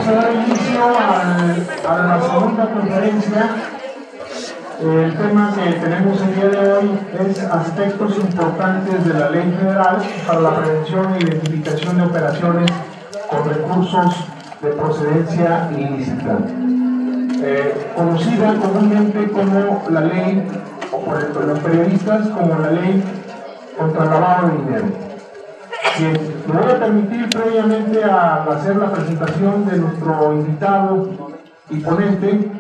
Vamos a dar inicio a la segunda conferencia. El tema que tenemos el día de hoy es aspectos importantes de la Ley Federal para la prevención e identificación de operaciones con recursos de procedencia ilícita, conocida comúnmente como la ley, o por los periodistas, como la ley contra el lavado de dinero. Bien, me voy a permitir previamente al hacer la presentación de nuestro invitado y ponente,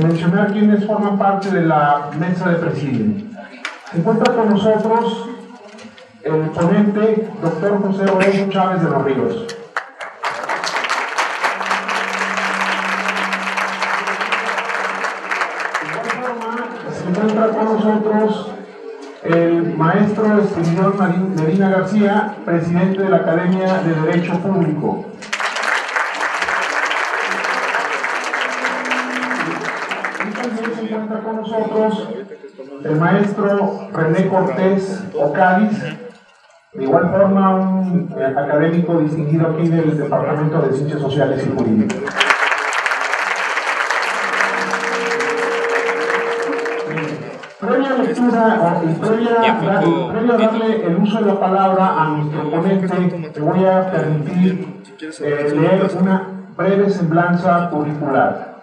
mencionar quienes forman parte de la mesa de presidium. Se encuentra con nosotros el ponente, doctor José Rodolfo Chávez de los Ríos. De igual forma, se encuentra con nosotros el maestro Espinillón Medina García, presidente de la Academia de Derecho Público. Y también se encuentra con nosotros el maestro René Cortés Ocáliz, de igual forma un académico distinguido aquí del Departamento de Ciencias Sociales y Jurídicas. Previa lectura y previo a darle el uso de la palabra a nuestro ponente, te voy a permitir leer una breve semblanza curricular.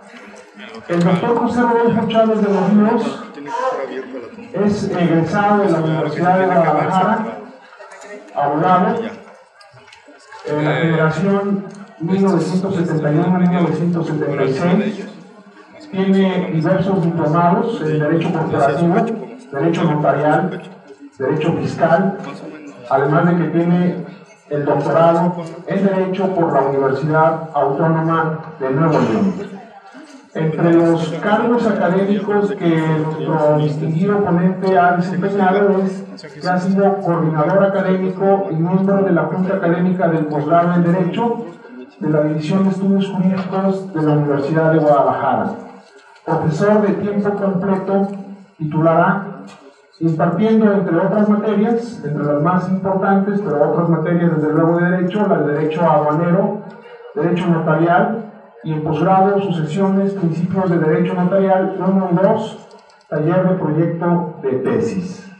El doctor José Rodolfo Chávez de los Ríos es egresado de la Universidad de Guadalajara, abogado, en la generación 1971-1976. Tiene diversos diplomados en Derecho Corporativo, Derecho Notarial, Derecho Fiscal, además de que tiene el doctorado en Derecho por la Universidad Autónoma de Nuevo León. Entre los cargos académicos que nuestro distinguido ponente ha desempeñado es que ha sido coordinador académico y miembro de la Junta Académica del Posgrado en Derecho de la División de Estudios Jurídicos de la Universidad de Guadalajara. Profesor de tiempo completo, titulará, impartiendo entre otras materias, entre las más importantes, pero otras materias desde luego de Derecho, la de Derecho Aduanero, Derecho Notarial, y en posgrado sucesiones, principios de Derecho Notarial 1 y 2, taller de proyecto de tesis.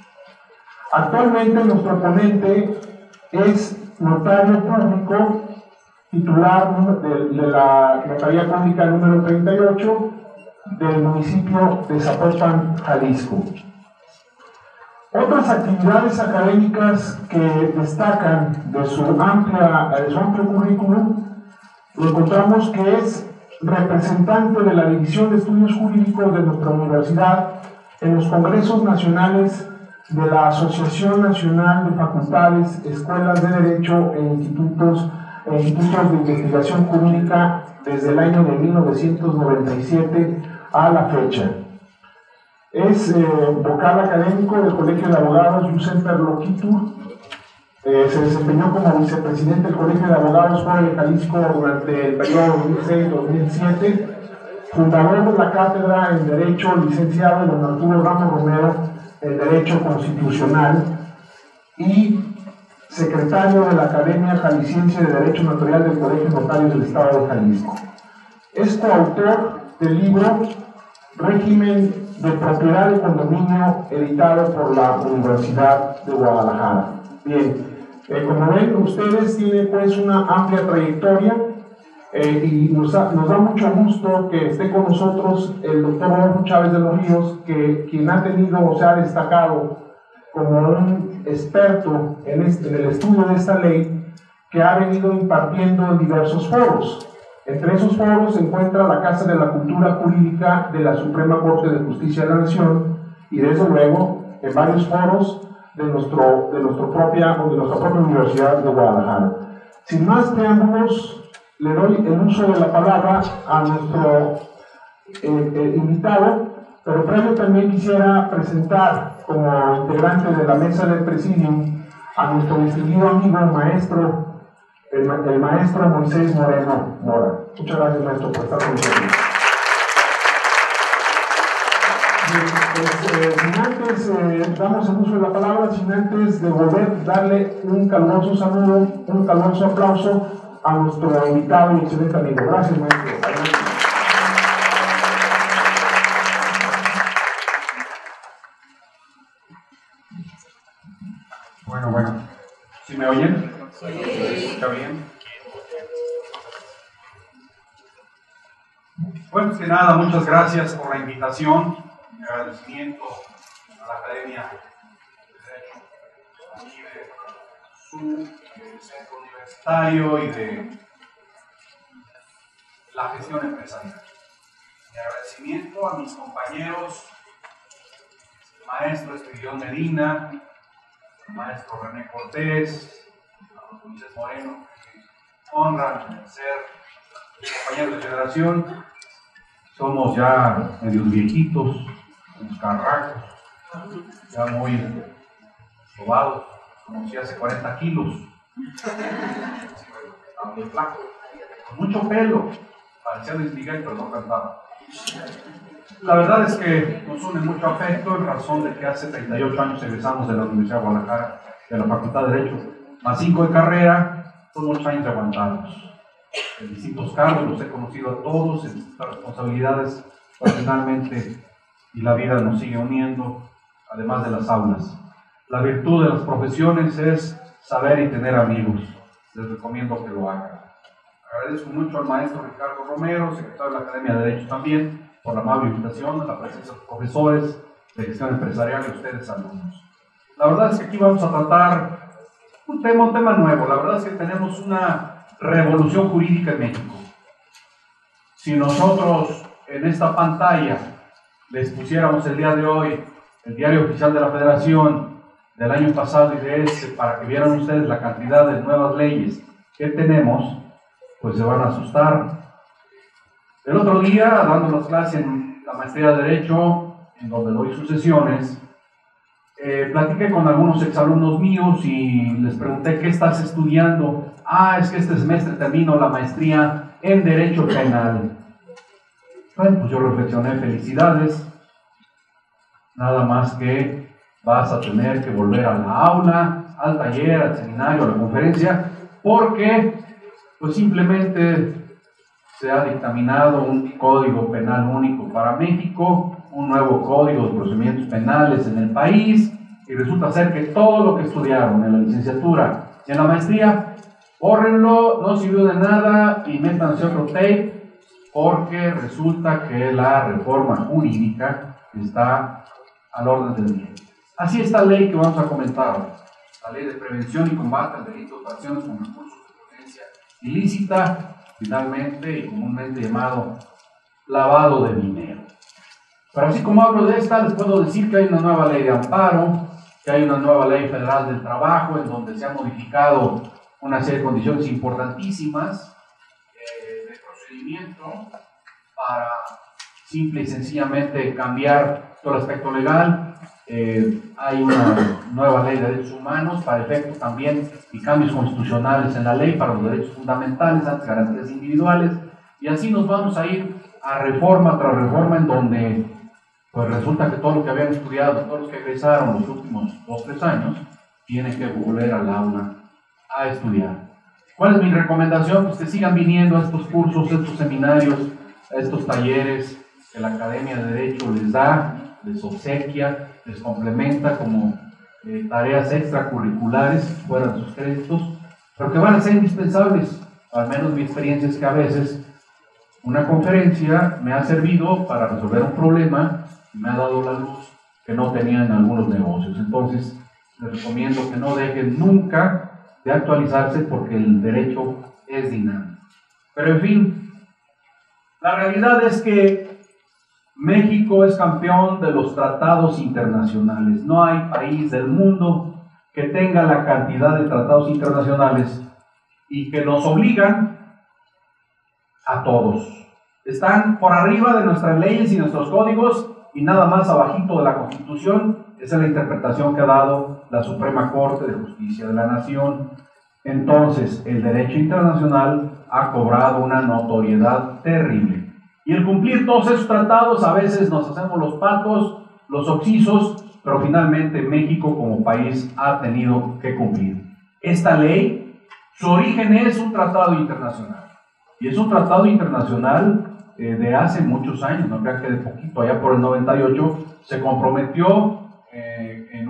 Actualmente nuestro ponente es notario público, titular de la Notaría Pública número 38, del municipio de Zapopan, Jalisco. Otras actividades académicas que destacan de su amplio currículum, lo encontramos que es representante de la División de Estudios Jurídicos de nuestra universidad en los congresos nacionales de la Asociación Nacional de Facultades, Escuelas de Derecho e Institutos de Investigación Jurídica desde el año de 1997 a la fecha. Es vocal académico del Colegio de Abogados Yusemper Loquitur. Se desempeñó como vicepresidente del Colegio de Abogados Foro de Jalisco durante el periodo 2006-2007, fundador de la cátedra en Derecho, licenciado don Arturo Ramos Romero en Derecho Constitucional y secretario de la Academia Jalisciense de Derecho Notarial del Colegio de Notarios del Estado de Jalisco. Es coautor del libro Régimen de Propiedad y Condominio, editado por la Universidad de Guadalajara. Bien, como ven ustedes, tiene pues una amplia trayectoria y nos da mucho gusto que esté con nosotros el doctor Rodolfo Chávez de los Ríos, quien ha tenido o se ha destacado como un experto en el estudio de esta ley, que ha venido impartiendo en diversos foros. Entre esos foros se encuentra la Casa de la Cultura Jurídica de la Suprema Corte de Justicia de la Nación y desde luego en varios foros de nuestra propia Universidad de Guadalajara. Sin más preámbulos, le doy el uso de la palabra a nuestro invitado, pero previo también quisiera presentar como integrante de la mesa del presidium a nuestro distinguido amigo maestro, el maestro Moisés Moreno Mora. Muchas gracias, maestro, por estar con nosotros. Sin antes, damos el uso de la palabra, sin antes de darle un caluroso saludo, un caluroso aplauso a nuestro invitado y excelente amigo. Gracias, maestro. Bueno, ¿sí me oyen? ¿Se escucha bien? Bueno, pues que nada, muchas gracias por la invitación, mi agradecimiento a la Academia de Derecho y de su centro universitario y de la gestión empresarial. Mi agradecimiento a mis compañeros, el maestro Espiridión Medina, el maestro René Cortés, a los Ulises Moreno, que honran ser compañeros de generación. Somos ya medios viejitos, unos carracos, ya muy sobados, como si hace 40 kilos, muy flaco, con mucho pelo, parecía Luis Miguel, pero no cantaba. La verdad es que nos une mucho afecto en razón de que hace 38 años egresamos de la Universidad de Guadalajara, de la Facultad de Derecho, más 5 de carrera, son 8 años aguantados. En distintos cargos los he conocido a todos, en distintas responsabilidades personalmente, y la vida nos sigue uniendo, además de las aulas. La virtud de las profesiones es saber y tener amigos. Les recomiendo que lo hagan. Agradezco mucho al maestro Ricardo Romero, secretario de la Academia de Derecho también, por la amable invitación, la presencia de los profesores de gestión empresarial y ustedes alumnos. La verdad es que aquí vamos a tratar un tema nuevo. La verdad es que tenemos una revolución jurídica en México. Si nosotros en esta pantalla les pusiéramos el día de hoy el diario oficial de la Federación del año pasado y de este, para que vieran ustedes la cantidad de nuevas leyes que tenemos, pues se van a asustar. El otro día, dando las clases en la maestría de Derecho, en donde doy sus sesiones, platiqué con algunos exalumnos míos y les pregunté: ¿qué estás estudiando? Es que este semestre termino la maestría en Derecho Penal. Bueno, pues yo reflexioné: felicidades, nada más que vas a tener que volver a la aula, al taller, al seminario, a la conferencia, porque pues simplemente se ha dictaminado un código penal único para México, un nuevo código de procedimientos penales en el país, y resulta ser que todo lo que estudiaron en la licenciatura y en la maestría, bórrenlo, no sirvió de nada y métanse otro tape, porque resulta que la reforma jurídica está al orden del día. Así esta ley que vamos a comentar, la Ley de Prevención y Combate al Delito de Acciones con Recursos de Procedencia Ilícita, finalmente y comúnmente llamado lavado de dinero. Pero así como hablo de esta, les puedo decir que hay una nueva ley de amparo, que hay una nueva ley federal del trabajo, en donde se ha modificado una serie de condiciones importantísimas de procedimiento para simple y sencillamente cambiar todo el aspecto legal. Hay una nueva ley de derechos humanos para efecto también y cambios constitucionales en la ley para los derechos fundamentales, antes garantías individuales, y así nos vamos a ir a reforma tras reforma, en donde pues resulta que todo lo que habían estudiado, todos los que egresaron los últimos 2 o 3 años, tienen que volver al aula a estudiar. ¿Cuál es mi recomendación? Pues que sigan viniendo a estos cursos, a estos seminarios, a estos talleres que la Academia de Derecho les da, les obsequia, les complementa como tareas extracurriculares fuera de sus créditos, pero que van a ser indispensables. Al menos mi experiencia es que a veces una conferencia me ha servido para resolver un problema y me ha dado la luz que no tenían algunos negocios. Entonces les recomiendo que no dejen nunca de actualizarse, porque el derecho es dinámico. Pero en fin, la realidad es que México es campeón de los tratados internacionales. No hay país del mundo que tenga la cantidad de tratados internacionales y que nos obligan a todos. Están por arriba de nuestras leyes y nuestros códigos, y nada más abajito de la Constitución. Esa es la interpretación que ha dado la Suprema Corte de Justicia de la Nación. Entonces, el derecho internacional ha cobrado una notoriedad terrible. Y el cumplir todos esos tratados, a veces nos hacemos los patos, los oxisos, pero finalmente México como país ha tenido que cumplir. Esta ley Su origen es un tratado internacional. Y es un tratado internacional de hace muchos años, no crean que de poquito, allá por el 98, se comprometió en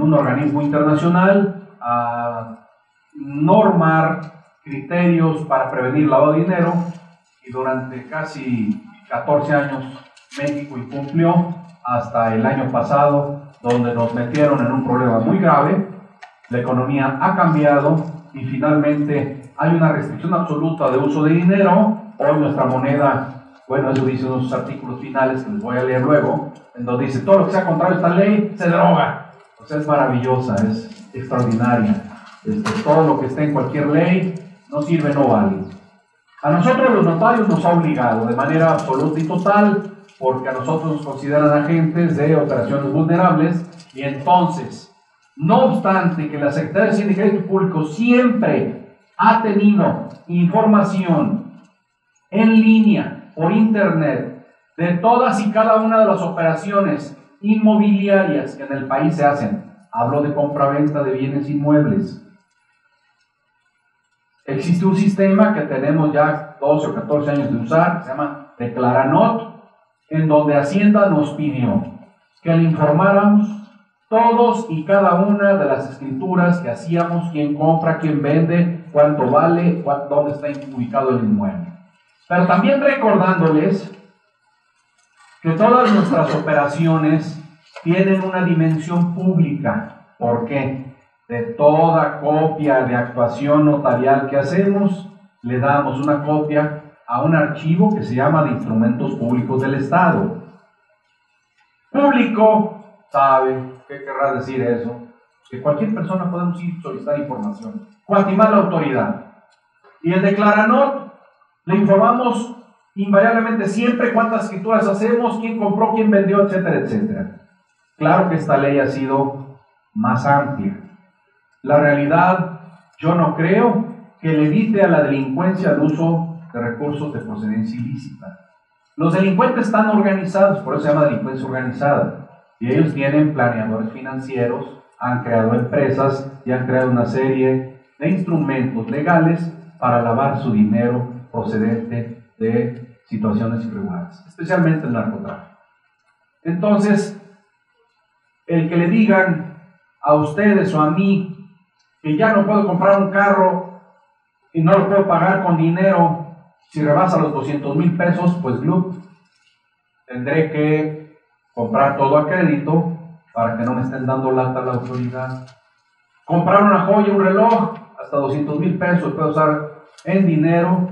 un organismo internacional a normar criterios para prevenir lavado de dinero, y durante casi 14 años México incumplió hasta el año pasado, donde nos metieron en un problema muy grave. La economía ha cambiado y finalmente hay una restricción absoluta de uso de dinero. Hoy nuestra moneda, bueno, eso dice unos artículos finales que les voy a leer luego, en donde dice todo lo que sea contrario a esta ley se deroga. O sea, es maravillosa, es extraordinaria. Todo lo que esté en cualquier ley no sirve, no vale. A nosotros los notarios nos ha obligado de manera absoluta y total, porque a nosotros nos consideran agentes de operaciones vulnerables, y entonces, no obstante que la Secretaría de Hacienda y Crédito Público siempre ha tenido información en línea, por internet, de todas y cada una de las operaciones inmobiliarias que en el país se hacen, hablo de compra-venta de bienes inmuebles. Existe un sistema que tenemos ya 12 o 14 años de usar, se llama Declaranot, en donde Hacienda nos pidió que le informáramos todos y cada una de las escrituras que hacíamos, quién compra, quién vende, cuánto vale, dónde está ubicado el inmueble. Pero también recordándoles que todas nuestras operaciones tienen una dimensión pública. ¿Por qué? De toda copia de actuación notarial que hacemos, le damos una copia a un archivo que se llama de Instrumentos Públicos del Estado. Público, ¿sabe qué querrá decir eso? Que cualquier persona podemos ir a solicitar información. Cuantimás la autoridad. Y el Declaranot, le informamos invariablemente siempre cuántas escrituras hacemos, quién compró, quién vendió, etcétera, etcétera. Claro que esta ley ha sido más amplia. La realidad, yo no creo que le evite a la delincuencia el uso de recursos de procedencia ilícita. Los delincuentes están organizados, por eso se llama delincuencia organizada, y ellos tienen planeadores financieros, han creado empresas y han creado una serie de instrumentos legales para lavar su dinero procedente de situaciones irregulares, especialmente el narcotráfico. Entonces, el que le digan a ustedes o a mí que ya no puedo comprar un carro y no lo puedo pagar con dinero si rebasa los 200,000 pesos, pues tendré que comprar todo a crédito para que no me estén dando lata a la autoridad. Comprar una joya, un reloj, hasta 200,000 pesos puedo usar en dinero,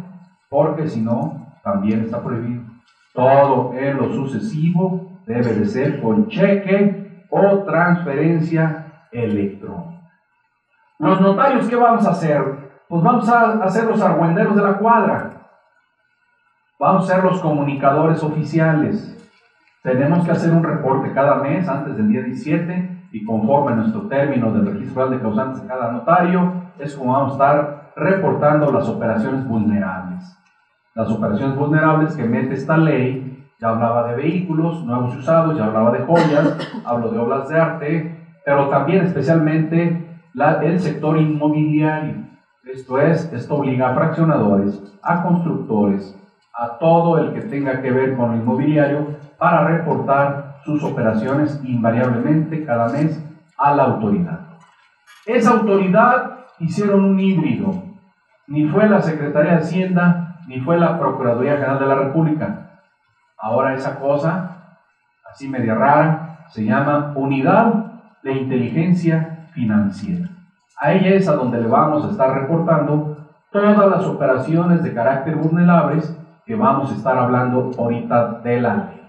porque si no, también está prohibido. Todo en lo sucesivo debe de ser con cheque o transferencia electrónica. Los notarios, ¿qué vamos a hacer? Pues vamos a hacer los argüenderos de la cuadra. Vamos a ser los comunicadores oficiales. Tenemos que hacer un reporte cada mes antes del día 17 y conforme a nuestro término del registro de causantes de cada notario, es como vamos a estar reportando las operaciones vulnerables. Las operaciones vulnerables que mete esta ley, ya hablaba de vehículos nuevos y usados, ya hablaba de joyas, hablo de obras de arte, pero también especialmente el sector inmobiliario. Esto obliga a fraccionadores, a constructores, a todo el que tenga que ver con el inmobiliario para reportar sus operaciones invariablemente cada mes a la autoridad. Esa autoridad hicieron un híbrido. Ni fue la Secretaría de Hacienda, ni fue la Procuraduría General de la República. Ahora esa cosa, así media rara, se llama Unidad de Inteligencia Financiera. A ella es a donde le vamos a estar reportando todas las operaciones de carácter vulnerables que vamos a estar hablando ahorita de la ley.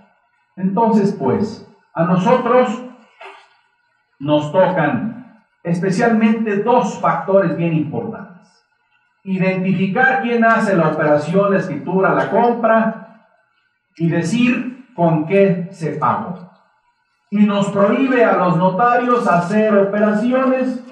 Entonces, pues, a nosotros nos tocan especialmente dos factores bien importantes. Identificar quién hace la operación, la escritura, la compra, y decir con qué se pagó. Y nos prohíbe a los notarios hacer operaciones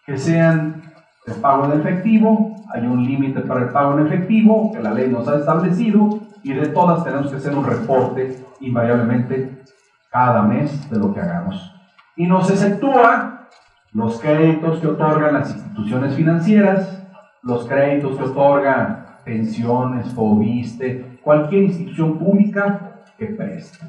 que sean de pago en efectivo. Hay un límite para el pago en efectivo que la ley nos ha establecido, y de todas tenemos que hacer un reporte invariablemente cada mes de lo que hagamos. Y nos exceptúa los créditos que otorgan las instituciones financieras, los créditos que otorgan pensiones, Fobiste, cualquier institución pública que preste.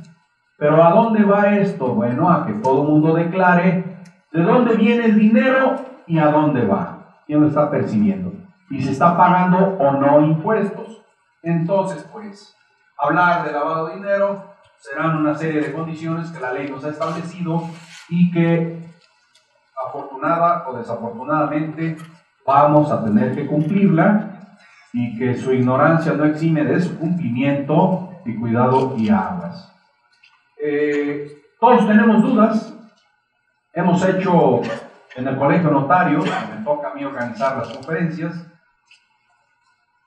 Pero ¿a dónde va esto? Bueno, a que todo el mundo declare de dónde viene el dinero y a dónde va, quién lo está percibiendo, y si está pagando o no impuestos. Entonces, pues, hablar de lavado de dinero serán una serie de condiciones que la ley nos ha establecido y que, afortunada o desafortunadamente, vamos a tener que cumplirla, y que su ignorancia no exime de su cumplimiento, y cuidado y aguas. Todos tenemos dudas. Hemos hecho en el colegio notario, me toca a mí organizar las conferencias,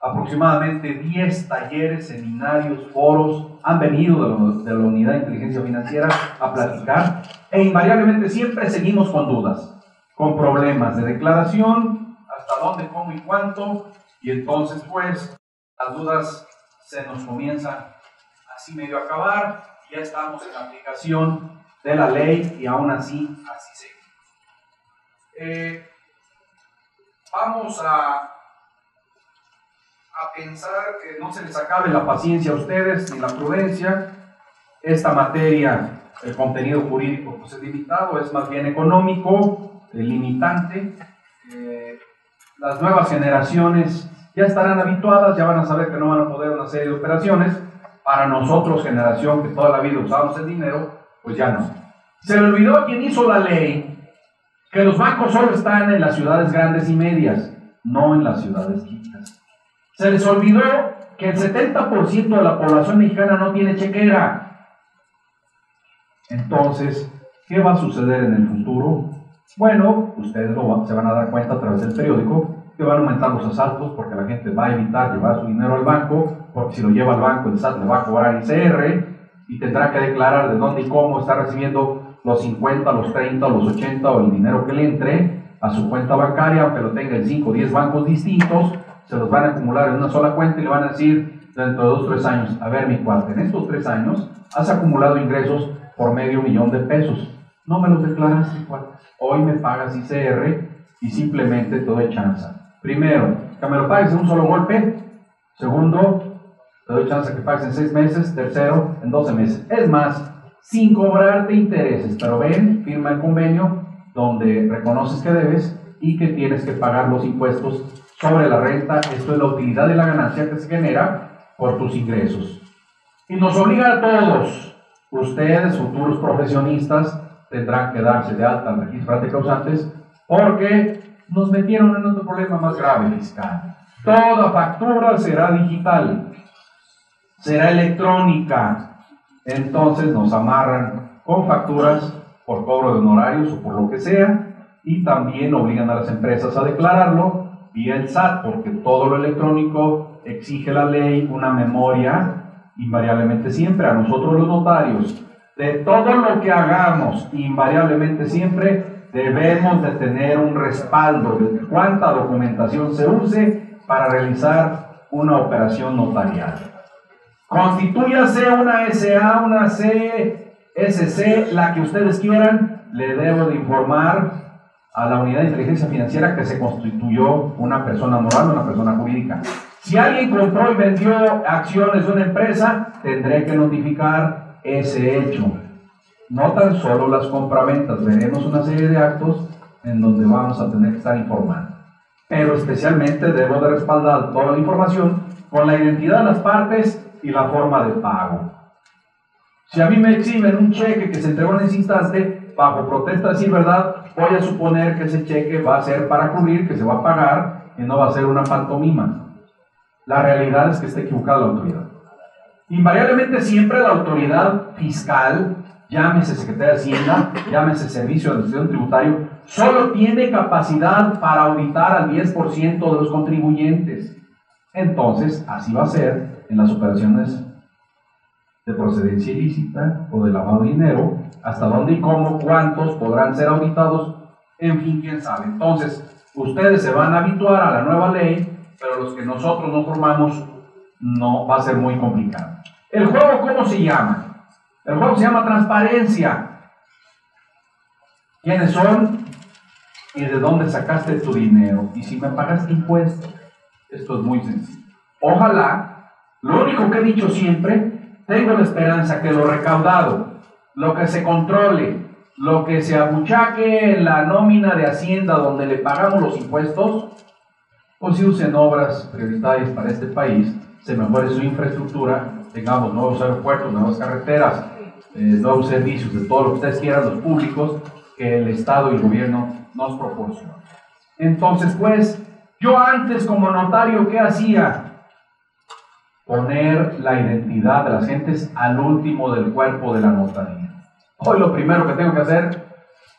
aproximadamente 10 talleres, seminarios, foros, han venido de la Unidad de Inteligencia Financiera a platicar, e invariablemente siempre seguimos con dudas, con problemas de declaración, hasta dónde, cómo y cuánto, y entonces pues las dudas se nos comienzan así medio a acabar, y ya estamos en la aplicación de la ley, y aún así seguimos. Vamos a pensar que no se les acabe la paciencia a ustedes ni la prudencia. Esta materia, el contenido jurídico pues es limitado, es más bien económico, limitante. Las nuevas generaciones ya estarán habituadas, ya van a saber que no van a poder una serie de operaciones. Para nosotros, generación que toda la vida usamos el dinero, pues ya no. Se le olvidó a quien hizo la ley que los bancos solo están en las ciudades grandes y medias, no en las ciudades chicas. Se les olvidó que el 70% de la población mexicana no tiene chequera. Entonces, ¿qué va a suceder en el futuro? Bueno, ustedes se van a dar cuenta a través del periódico que van a aumentar los asaltos, porque la gente va a evitar llevar su dinero al banco, porque si lo lleva al banco el SAT le va a cobrar ICR y tendrá que declarar de dónde y cómo está recibiendo los 50, los 30, los 80 o el dinero que le entre a su cuenta bancaria, aunque lo tenga en 5 o 10 bancos distintos. Se los van a acumular en una sola cuenta y le van a decir dentro de 2 o 3 años, a ver mi cuate, en estos 3 años has acumulado ingresos por $500,000 de pesos. No me los declaraste, cuate. Hoy me pagas ICR y simplemente te doy chance. Primero, que me lo pagues en un solo golpe. Segundo, te doy chance que pagues en 6 meses. Tercero, en 12 meses. Es más, sin cobrarte intereses. Pero ven, firma el convenio donde reconoces que debes y que tienes que pagar los impuestos sobre la renta. Esto es la utilidad de la ganancia que se genera por tus ingresos. Y nos obliga a todos. Ustedes, futuros profesionistas, tendrán que darse de alta al registro de causantes, porque nos metieron en otro problema más grave fiscal. Toda factura será digital, será electrónica. Entonces nos amarran con facturas por cobro de honorarios o por lo que sea, y también obligan a las empresas a declararlo vía el SAT, porque todo lo electrónico exige la ley una memoria, invariablemente siempre. A nosotros los notarios, de todo lo que hagamos, invariablemente siempre debemos de tener un respaldo de cuánta documentación se use para realizar una operación notarial. Constitúyase una SA, una CSC, la que ustedes quieran, le debo de informar a la Unidad de Inteligencia Financiera que se constituyó una persona moral o una persona jurídica. Si alguien compró y vendió acciones de una empresa, tendré que notificar ese hecho. No tan solo las compraventas, veremos una serie de actos en donde vamos a tener que estar informando. Pero especialmente debo de respaldar toda la información con la identidad de las partes y la forma de pago. Si a mí me exhiben un cheque que se entregó en ese instante, bajo protesta de decir verdad, voy a suponer que ese cheque va a ser para cubrir, que se va a pagar y no va a ser una pantomima. La realidad es que está equivocada la autoridad. Invariablemente siempre la autoridad fiscal, llámese Secretaría de Hacienda, llámese Servicio de Administración Tributario, solo tiene capacidad para auditar al 10% de los contribuyentes. Entonces, así va a ser en las operaciones de procedencia ilícita o de lavado de dinero, hasta dónde y cómo, cuántos podrán ser auditados, en fin, quién sabe. Entonces, ustedes se van a habituar a la nueva ley, pero los que nosotros nos formamos no va a ser muy complicado. ¿El juego cómo se llama? El juego se llama transparencia. ¿Quiénes son? ¿Y de dónde sacaste tu dinero? ¿Y si me pagaste impuestos? Esto es muy sencillo. Ojalá, lo único que he dicho siempre, tengo la esperanza que lo recaudado, lo que se controle, lo que se abuchaque en la nómina de Hacienda donde le pagamos los impuestos, pues se usen obras prioritarias para este país, se mejore su infraestructura, tengamos nuevos aeropuertos, nuevas carreteras, nuevos servicios de todo lo que ustedes quieran, los públicos, que el Estado y el gobierno nos proporcionan. Entonces, pues, yo antes como notario, ¿qué hacía? Poner la identidad de las gentes al último del cuerpo de la notaría. Hoy lo primero que tengo que hacer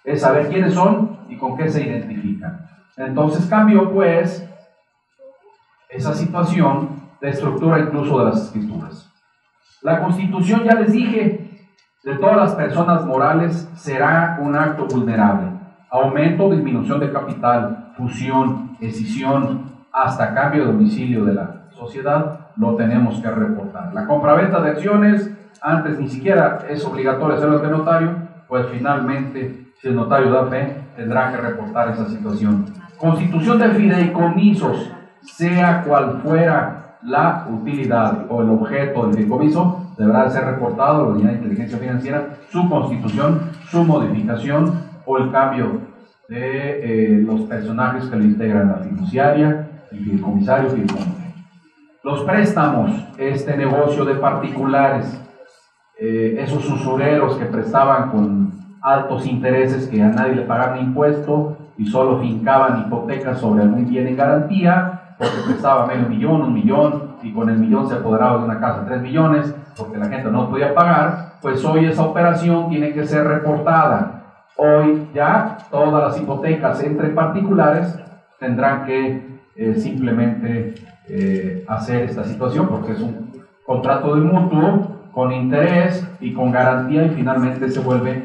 es saber quiénes son y con qué se identifican. Entonces cambió, pues, esa situación de estructura incluso de las escrituras. La Constitución, ya les dije, de todas las personas morales será un acto vulnerable. Aumento, disminución de capital, fusión, escisión, hasta cambio de domicilio de la sociedad, lo tenemos que reportar. La compraventa de acciones, antes ni siquiera es obligatorio hacerlo ante notario, pues finalmente, si el notario da fe, tendrá que reportar esa situación. Constitución de fideicomisos, sea cual fuera la utilidad o el objeto del fideicomiso, deberá ser reportado a la Unidad de Inteligencia Financiera, su constitución, su modificación o el cambio de los personajes que le integran la fiduciaria, el fideicomisario, fideicomisario. Los préstamos, este negocio de particulares, esos usureros que prestaban con altos intereses que a nadie le pagaban impuesto y solo fincaban hipotecas sobre algún bien en garantía, porque prestaba medio millón, 1 millón, y con el millón se apoderaba de una casa de 3 millones, porque la gente no podía pagar, pues hoy esa operación tiene que ser reportada. Hoy ya todas las hipotecas entre particulares tendrán que simplemente hacer esta situación, porque es un contrato de mutuo con interés y con garantía, y finalmente se vuelve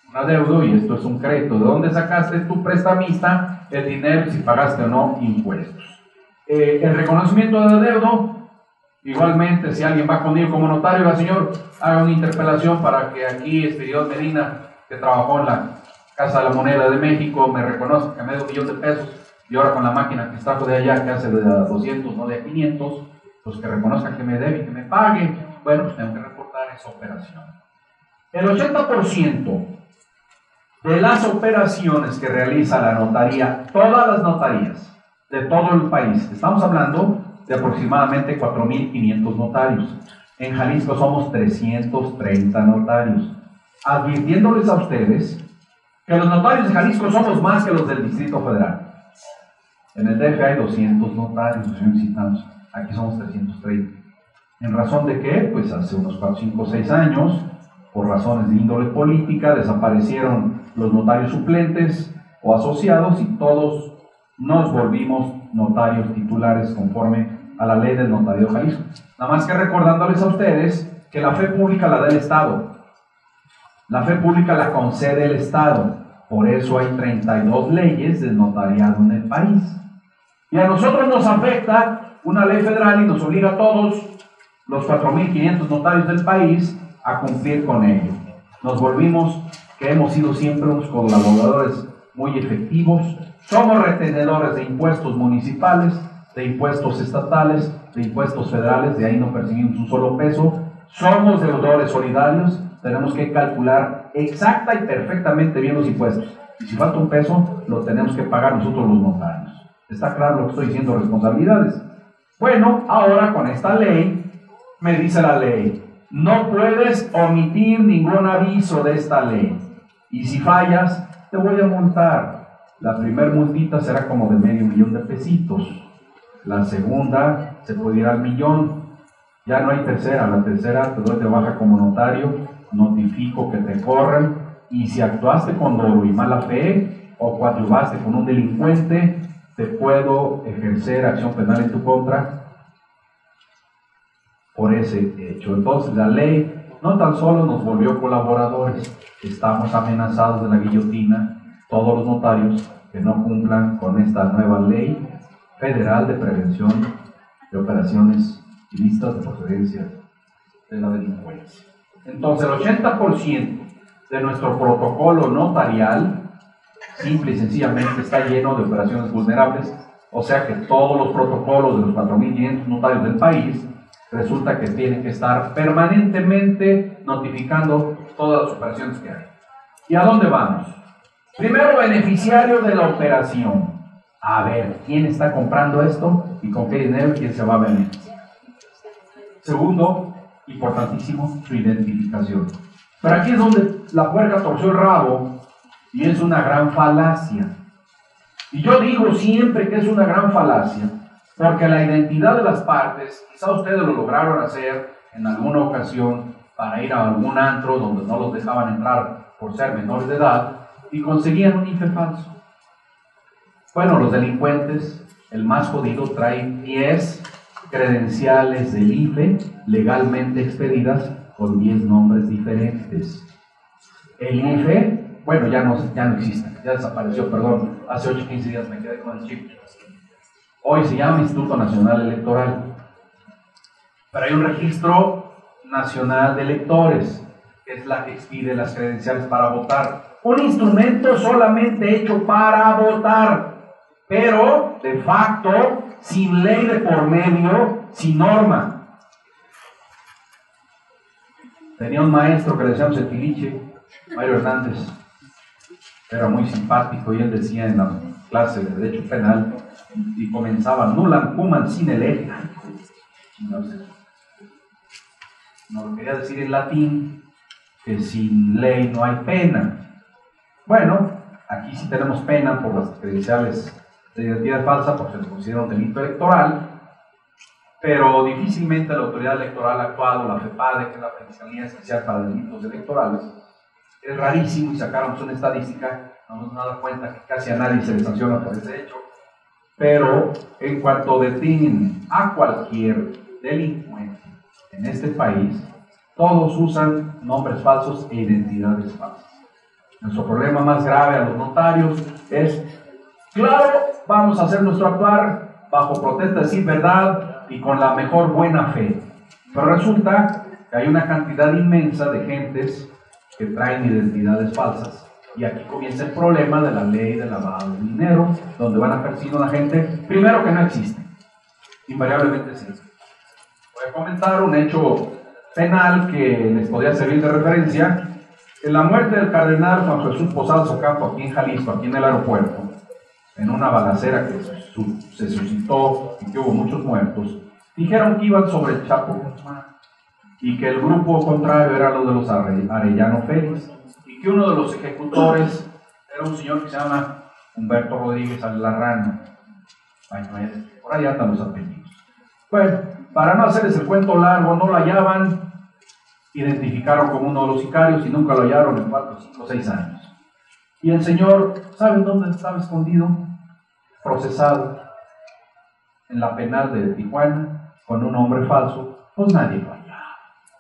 un adeudo, y esto es un crédito. ¿De dónde sacaste tu prestamista el dinero, si pagaste o no impuestos? El reconocimiento de adeudo, igualmente, si alguien va conmigo como notario, va, señor, haga una interpelación para que aquí Espiridión Medina, que trabajó en la Casa de la Moneda de México, me reconozca que me dio $1 millón, y ahora con la máquina que trajo de allá, que hace de 200, no de 500, pues que reconozca que me debe y que me pague. Bueno, pues tengo que reportar esa operación. El 80% de las operaciones que realiza la notaría, todas las notarías de todo el país, estamos hablando de aproximadamente 4.500 notarios. En Jalisco somos 330 notarios. Advirtiéndoles a ustedes que los notarios de Jalisco somos más que los del Distrito Federal. En el DF hay 200 notarios, visitamos. Aquí somos 330. ¿En razón de qué? Pues hace unos 4, 5, 6 años, por razones de índole política, desaparecieron los notarios suplentes o asociados y todos nos volvimos notarios titulares conforme a la ley del Notario de Jalisco. Nada más que recordándoles a ustedes que la fe pública la da el Estado. La fe pública la concede el Estado. Por eso hay 32 leyes del notariado en el país. Y a nosotros nos afecta una ley federal y nos obliga a todos los 4.500 notarios del país a cumplir con ello. Nos volvimos, que hemos sido siempre unos colaboradores muy efectivos, somos retenedores de impuestos municipales, de impuestos estatales, de impuestos federales, de ahí no percibimos un solo peso, somos deudores solidarios, tenemos que calcular exacta y perfectamente bien los impuestos, y si falta un peso, lo tenemos que pagar nosotros los notarios. ¿Está claro lo que estoy diciendo? Responsabilidades. Bueno, ahora con esta ley, me dice la ley, no puedes omitir ningún aviso de esta ley, y si fallas, te voy a multar. La primera multita será como de $500,000. La segunda se puede ir al $1,000,000. Ya no hay tercera. La tercera te doy de baja como notario, notifico que te corren, y si actuaste con dolo y mala fe o coadyuvaste con un delincuente, te puedo ejercer acción penal en tu contra por ese hecho. Entonces la ley no tan solo nos volvió colaboradores, estamos amenazados de la guillotina, todos los notarios que no cumplan con esta nueva ley federal de prevención de operaciones ilícitas de procedencia de la delincuencia. Entonces el 80% de nuestro protocolo notarial simple y sencillamente está lleno de operaciones vulnerables, o sea que todos los protocolos de los 4.500 notarios del país resulta que tienen que estar permanentemente notificando todas las operaciones que hay. ¿Y a dónde vamos? Primero, beneficiario de la operación. A ver, ¿quién está comprando esto y con qué dinero y quién se va a beneficiar? Segundo, importantísimo, su identificación. Pero aquí es donde la puerca torció el rabo y es una gran falacia. Y yo digo siempre que es una gran falacia porque la identidad de las partes, quizá ustedes lo lograron hacer en alguna ocasión para ir a algún antro donde no los dejaban entrar por ser menores de edad y conseguían un IFE falso. Bueno, los delincuentes, el más jodido, trae 10 credenciales del IFE legalmente expedidas con 10 nombres diferentes. El IFE, bueno, ya no existe, ya desapareció, perdón, hace 8 o 15 días me quedé con el chip. Hoy se llama Instituto Nacional Electoral. Pero hay un registro nacional de electores, que es la que expide las credenciales para votar. Un instrumento solamente hecho para votar, pero de facto, sin ley de por medio, sin norma. Tenía un maestro que le decíamos el Tiliche, Mario Hernández, era muy simpático y él decía en la clase de Derecho Penal, y comenzaba, nulam cuman sine lege. No lo quería decir en latín, que sin ley no hay pena. Bueno, aquí sí tenemos pena por las credenciales de identidad falsa, porque se considera un delito electoral, pero difícilmente la autoridad electoral ha actuado, la FEPADE, que es la Fiscalía Especial para Delitos Electorales. Es rarísimo y sacáramos una estadística, no nos damos cuenta que casi a nadie se le sanciona por ese hecho, pero en cuanto detienen a cualquier delincuente en este país, todos usan nombres falsos e identidades falsas. Nuestro problema más grave a los notarios es, claro, vamos a hacer nuestro actuar bajo protesta de decir verdad y con la mejor buena fe, pero resulta que hay una cantidad inmensa de gentes que traen identidades falsas. Y aquí comienza el problema de la ley de lavado de dinero, donde van a perseguir a una gente, primero que no existe, invariablemente sí. Voy a comentar un hecho penal que les podría servir de referencia. En la muerte del cardenal Juan Jesús Posadas Ocampo, aquí en Jalisco, aquí en el aeropuerto, en una balacera que se suscitó y que hubo muchos muertos, dijeron que iban sobre el Chapo Guzmán y que el grupo contrario era lo de los Arellano Félix, y que uno de los ejecutores era un señor que se llama Humberto Rodríguez Alarrano. Por ahí andan los apellidos. Bueno, para no hacerles el cuento largo, no lo hallaban, identificaron como uno de los sicarios y nunca lo hallaron en 4, 5, 6 años. Y el señor, ¿saben dónde estaba escondido? Procesado en la penal de Tijuana con un nombre falso, pues nadie lo hallaba.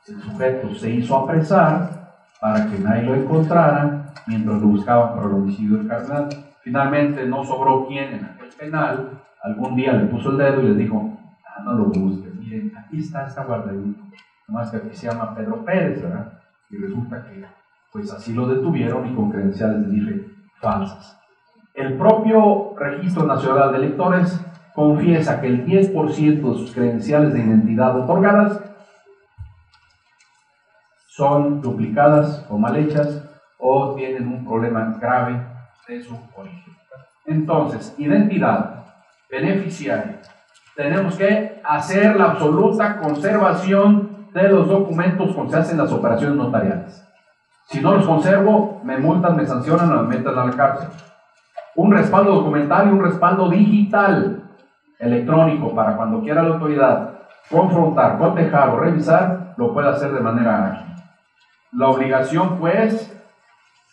El sujeto se hizo apresar para que nadie lo encontrara mientras lo buscaban por el homicidio del cardenal. Finalmente no sobró quien en aquel penal algún día le puso el dedo y les dijo, no lo busquen, miren, aquí está guardadito, nomás que aquí se llama Pedro Pérez, ¿verdad? Y resulta que pues así lo detuvieron y con credenciales de IFE falsas. El propio Registro Nacional de Electores confiesa que el 10% de sus credenciales de identidad otorgadas son duplicadas o mal hechas o tienen un problema grave de su origen. Entonces, identidad, beneficiario, tenemos que hacer la absoluta conservación de los documentos cuando se hacen las operaciones notariales. Si no los conservo, me multan, me sancionan o me meten a la cárcel. Un respaldo documental y un respaldo digital, electrónico, para cuando quiera la autoridad confrontar, cotejar o revisar, lo puede hacer de manera ágil. La obligación, pues,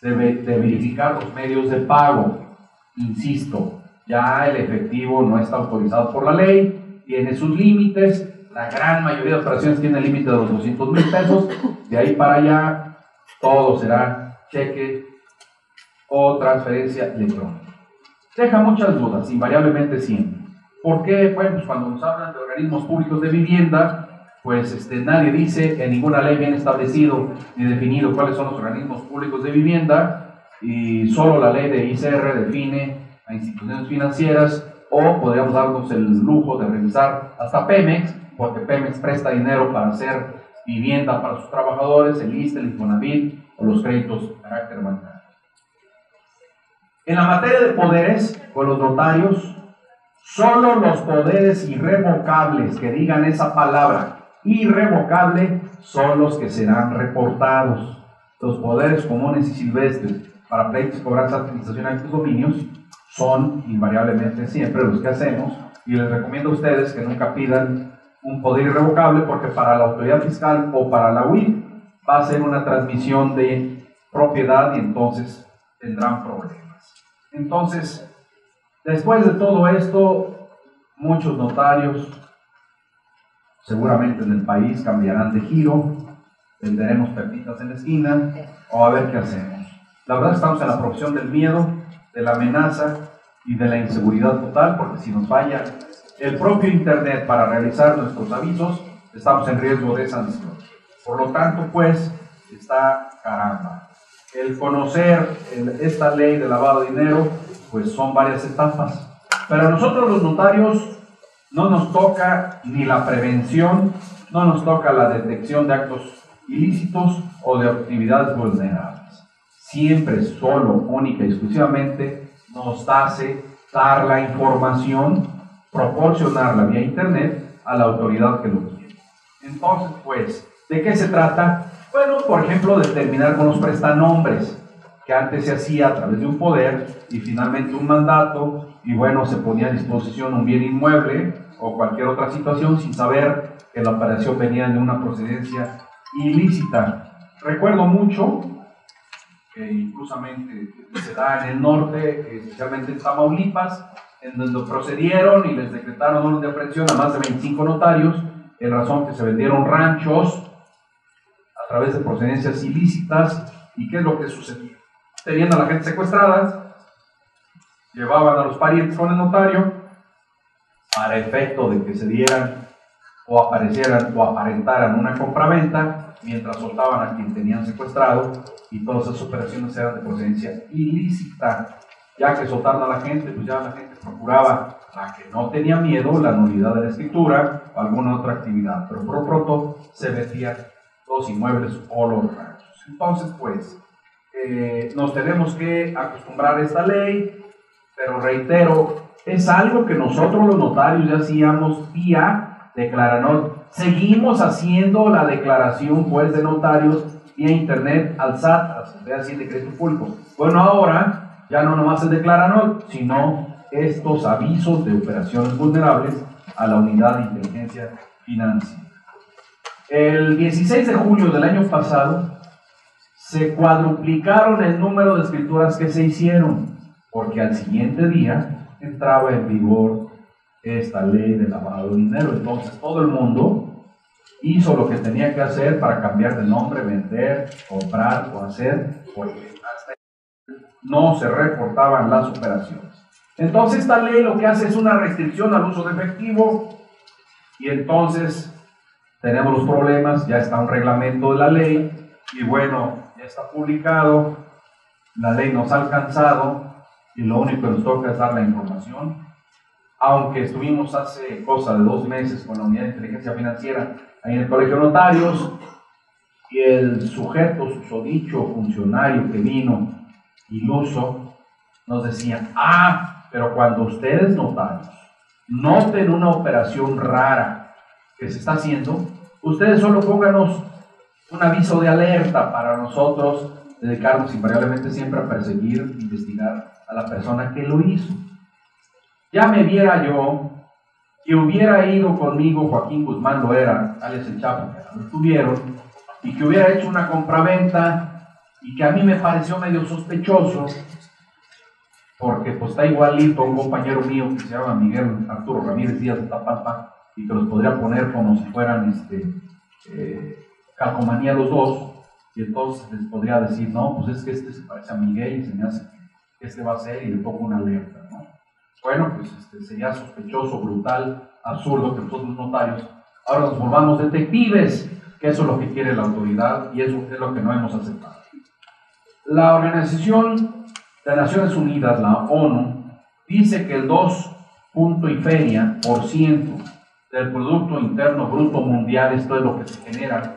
de verificar los medios de pago. Insisto, ya el efectivo no está autorizado por la ley, tiene sus límites, la gran mayoría de operaciones tiene el límite de los 200,000 pesos, de ahí para allá todo será cheque o transferencia electrónica. Deja muchas dudas, invariablemente siempre. ¿Por qué? Bueno, pues cuando nos hablan de organismos públicos de vivienda, pues nadie dice, en ninguna ley bien establecido ni definido cuáles son los organismos públicos de vivienda, y solo la ley de ICR define a instituciones financieras, o podríamos darnos el lujo de revisar hasta Pemex, porque Pemex presta dinero para hacer vivienda para sus trabajadores, el ISSSTE, el Infonavit o los créditos de carácter bancario. En la materia de poderes, con los notarios, solo los poderes irrevocables, que digan esa palabra, irrevocable, son los que serán reportados. Los poderes comunes y silvestres para pleitos, cobranzas, administración de actos dominios son invariablemente siempre los que hacemos, y les recomiendo a ustedes que nunca pidan un poder irrevocable, porque para la autoridad fiscal o para la UIF va a ser una transmisión de propiedad y entonces tendrán problemas. Entonces, después de todo esto, muchos notarios seguramente en el país cambiarán de giro, venderemos pepitas en la esquina o a ver qué hacemos. La verdad, estamos en la profesión del miedo, de la amenaza y de la inseguridad total, porque si nos falla el propio Internet para realizar nuestros avisos, estamos en riesgo de sanción. Por lo tanto, pues, está caramba. El conocer esta ley de lavado de dinero, pues son varias etapas. Pero a nosotros los notarios no nos toca ni la prevención, no nos toca la detección de actos ilícitos o de actividades vulnerables. Siempre, solo, única y exclusivamente, nos hace dar la información, proporcionarla vía Internet a la autoridad que lo quiere. Entonces, pues, ¿de qué se trata? Bueno, por ejemplo, determinar con los prestanombres, que antes se hacía a través de un poder y finalmente un mandato, y bueno, se ponía a disposición un bien inmueble o cualquier otra situación sin saber que la operación venía de una procedencia ilícita. Recuerdo mucho que inclusamente se da en el norte, especialmente en Tamaulipas, en donde procedieron y les decretaron orden de aprehensión a más de 25 notarios, en razón que se vendieron ranchos a través de procedencias ilícitas. ¿Y qué es lo que sucedía? Tenían a la gente secuestrada, llevaban a los parientes con el notario para efecto de que se dieran o aparecieran o aparentaran una compraventa, mientras soltaban a quien tenían secuestrado, y todas esas operaciones eran de procedencia ilícita. Ya que soltaron a la gente, pues ya la gente procuraba, la que no tenía miedo, la nulidad de la escritura o alguna otra actividad, pero por lo pronto se vendían los inmuebles o los ranchos. Entonces, pues, nos tenemos que acostumbrar a esta ley, pero reitero, es algo que nosotros los notarios ya hacíamos vía Declaranot. Seguimos haciendo la declaración, pues, de notarios vía Internet al SAT, a la Secretaría de Hacienda y Crédito Público. Bueno, ahora ya no nomás el Declaranot, sino estos avisos de operaciones vulnerables a la Unidad de Inteligencia Financiera. El 16 de julio del año pasado se cuadruplicaron el número de escrituras que se hicieron, porque al siguiente día entraba en vigor esta ley de lavado de dinero. Entonces todo el mundo hizo lo que tenía que hacer para cambiar de nombre, vender, comprar o hacer, porque hasta no se reportaban las operaciones. Entonces esta ley lo que hace es una restricción al uso de efectivo, y entonces tenemos los problemas. Ya está un reglamento de la ley y bueno, ya está publicado, la ley nos ha alcanzado y lo único que nos toca es dar la información. Aunque estuvimos hace cosa de 2 meses con la Unidad de Inteligencia Financiera ahí en el Colegio de Notarios, y el sujeto, susodicho funcionario que vino iluso, nos decía: pero cuando ustedes notarios noten una operación rara que se está haciendo, ustedes solo pónganos un aviso de alerta para nosotros dedicarnos invariablemente siempre a perseguir, investigar a la persona que lo hizo. Ya me viera yo que hubiera ido conmigo Joaquín Guzmán Loera, alias el Chapo, que lo tuvieron, y que hubiera hecho una compraventa y que a mí me pareció medio sospechoso, porque pues está igualito un compañero mío que se llama Miguel Arturo Ramírez Díaz de Tapalpa, y que los podría poner como si fueran calcomanía los dos, y entonces les podría decir: no, pues es que este se parece a Miguel y se me hace que este va a ser, y le pongo una alerta, ¿no? Bueno, pues sería sospechoso, brutal, absurdo que nosotros los notarios ahora nos volvamos detectives, que eso es lo que quiere la autoridad y eso es lo que no hemos aceptado. La Organización de Naciones Unidas, la ONU, dice que el 2% del Producto Interno Bruto Mundial, esto es lo que se genera,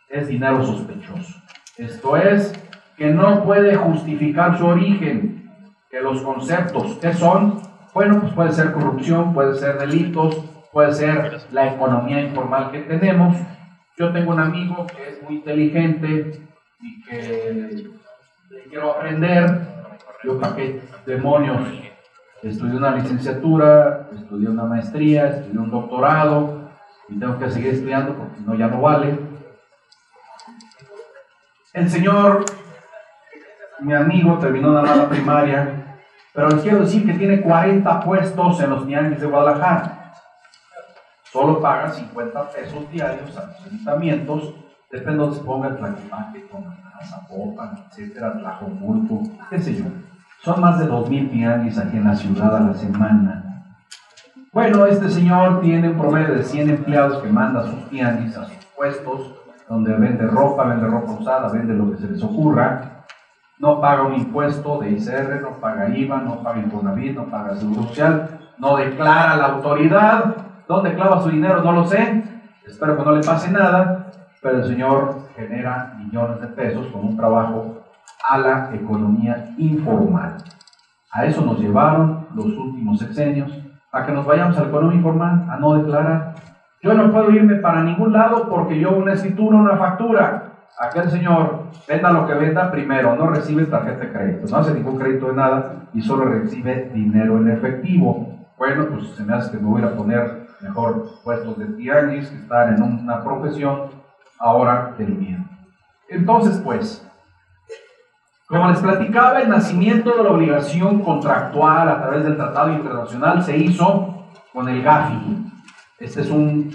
es dinero sospechoso. Esto es, que no puede justificar su origen, que los conceptos que son, bueno, pues puede ser corrupción, puede ser delitos, puede ser la economía informal que tenemos. Yo tengo un amigo que es muy inteligente y que le quiero aprender. Yo, ¿para qué demonios? Estudié una licenciatura, estudié una maestría, estudié un doctorado y tengo que seguir estudiando porque si no ya no vale. El señor, mi amigo, terminó nada más la primaria, pero les quiero decir que tiene 40 puestos en los tianguis de Guadalajara. Solo paga 50 pesos diarios a los ayuntamientos, depende de donde se ponga el Tlaquepaque, Zapopan, etcétera, Tlajomulco, qué sé yo. Son más de 2,000 tianguis aquí en la ciudad a la semana. Bueno, este señor tiene un promedio de 100 empleados que manda a sus tianguis, a sus puestos, donde vende ropa usada, vende lo que se les ocurra. No paga un impuesto de ICR, no paga IVA, no paga Infonavit, no paga Seguro Social, no declara a la autoridad. ¿Dónde clava su dinero? No lo sé. Espero que no le pase nada, pero el señor genera millones de pesos con un trabajo a la economía informal. A eso nos llevaron los últimos sexenios, a que nos vayamos a la economía informal, a no declarar. Yo no puedo irme para ningún lado porque yo una escritura, una factura. Aquel señor, venda lo que venda, primero, no recibe tarjeta de crédito, no hace ningún crédito de nada y solo recibe dinero en efectivo. Bueno, pues se me hace que me voy a poner mejor puestos de tianguis, que estar en una profesión ahora del miedo. Entonces, pues, como les platicaba, el nacimiento de la obligación contractual a través del Tratado Internacional se hizo con el GAFI. Este es un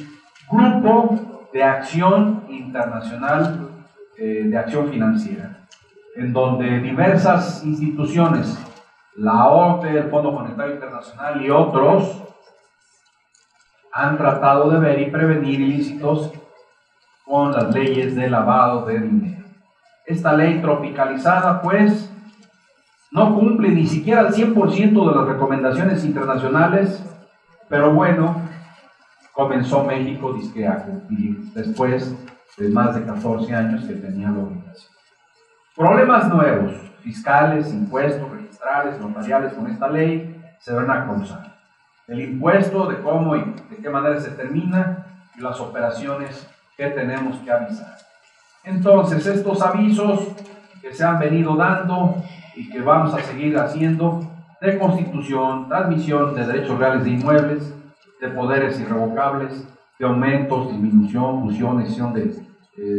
grupo de acción internacional, de acción financiera, en donde diversas instituciones, la OCDE, el Fondo Monetario Internacional y otros, han tratado de ver y prevenir ilícitos con las leyes de lavado de dinero. Esta ley tropicalizada, pues, no cumple ni siquiera el 100% de las recomendaciones internacionales, pero bueno, comenzó México dizque a cumplir después de más de 14 años que tenía la obligación. Problemas nuevos, fiscales, impuestos, registrales, notariales con esta ley se van a causar. El impuesto, de cómo y de qué manera se termina, y las operaciones que tenemos que avisar. Entonces, estos avisos que se han venido dando y que vamos a seguir haciendo de constitución, transmisión de derechos reales de inmuebles, de poderes irrevocables, de aumentos, disminución, fusión, escisión de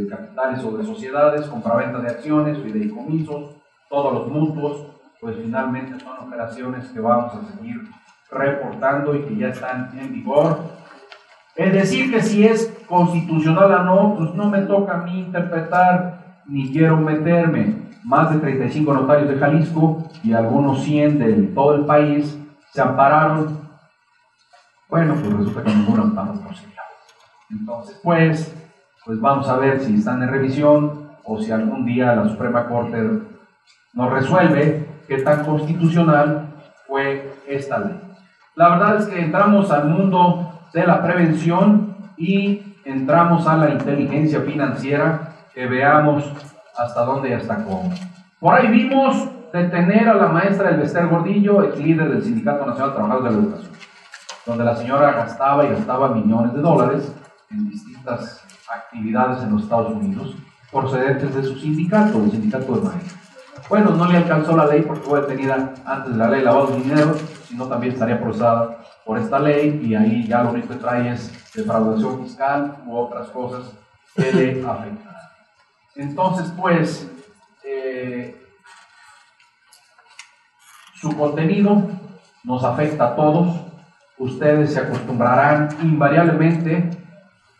capitales o de sociedades, compraventa de acciones, fideicomisos, todos los mutuos, pues finalmente son operaciones que vamos a seguir reportando y que ya están en vigor. Es decir, que si es constitucional o no, pues no me toca a mí interpretar, ni quiero meterme. Más de 35 notarios de Jalisco y algunos 100 de todo el país se ampararon. Bueno, pues resulta que ningún amparo prosiguió. Entonces, pues vamos a ver si están en revisión o si algún día la Suprema Corte nos resuelve qué tan constitucional fue esta ley. La verdad es que entramos al mundo de la prevención y entramos a la inteligencia financiera, que veamos hasta dónde y hasta cómo. Por ahí vimos detener a la maestra Elbester Gordillo, ex líder del Sindicato Nacional de Trabajadores de la Educación, donde la señora gastaba y gastaba millones de dólares en distintas actividades en los Estados Unidos, procedentes de su sindicato, el sindicato de maestros. Bueno, no le alcanzó la ley porque fue detenida antes de la ley de lavado de dinero, sino también estaría procesada por esta ley y ahí ya lo único que trae es defraudación fiscal u otras cosas que le afectan. Entonces, pues, su contenido nos afecta a todos. Ustedes se acostumbrarán invariablemente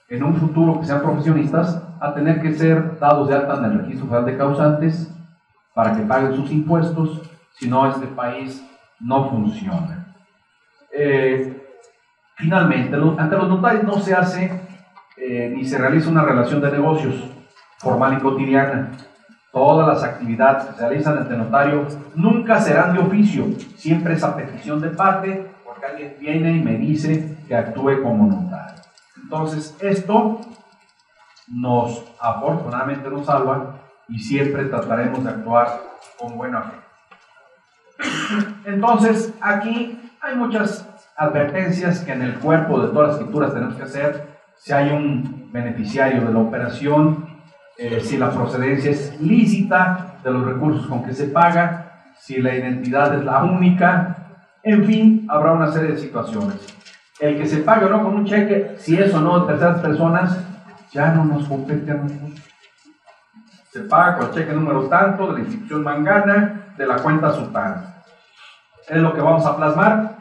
en un futuro que sean profesionistas a tener que ser dados de alta en el Registro Federal de Causantes para que paguen sus impuestos, si no este país no funciona. Finalmente, ante los notarios no se hace ni se realiza una relación de negocios formal y cotidiana. Todas las actividades que se realizan ante notario nunca serán de oficio, siempre es a petición de parte, porque alguien viene y me dice que actúe como notario. Entonces, esto afortunadamente nos salva y siempre trataremos de actuar con buena fe. Entonces, aquí hay muchas advertencias que en el cuerpo de todas las escrituras tenemos que hacer. Si hay un beneficiario de la operación, si la procedencia es lícita de los recursos con que se paga, si la identidad es la única, en fin, habrá una serie de situaciones. El que se pague o no con un cheque, si es o no de terceras personas, ya no nos compete a nosotros. Se paga con el cheque número tanto, de la institución mangana, de la cuenta sutana. Es lo que vamos a plasmar.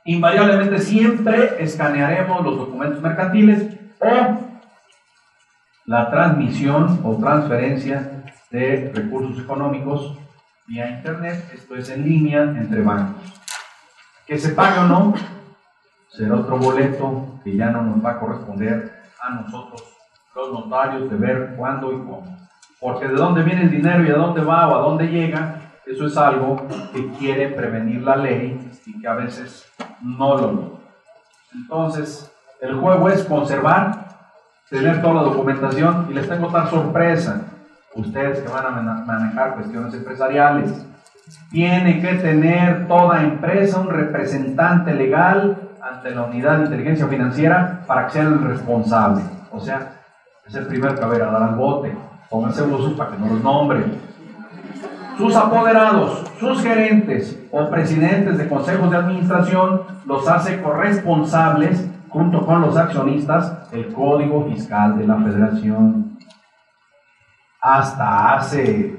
Invariablemente siempre escanearemos los documentos mercantiles o la transmisión o transferencia de recursos económicos vía internet, esto es en línea entre bancos. Que se pague o no, será otro boleto que ya no nos va a corresponder a nosotros, los notarios, de ver cuándo y cómo. Porque de dónde viene el dinero y a dónde va o a dónde llega, eso es algo que quiere prevenir la ley y que a veces no lo logra. Entonces, el juego es conservar, tener toda la documentación, y les tengo otra sorpresa. Ustedes que van a manejar cuestiones empresariales, tiene que tener toda empresa un representante legal ante la unidad de inteligencia financiera para que sea el responsable. O sea, es el primero que va a ir a dar al bote. Pónganse usos para que no los nombren. Sus apoderados, sus gerentes o presidentes de consejos de administración los hace corresponsables, junto con los accionistas, el Código Fiscal de la Federación. Hasta hace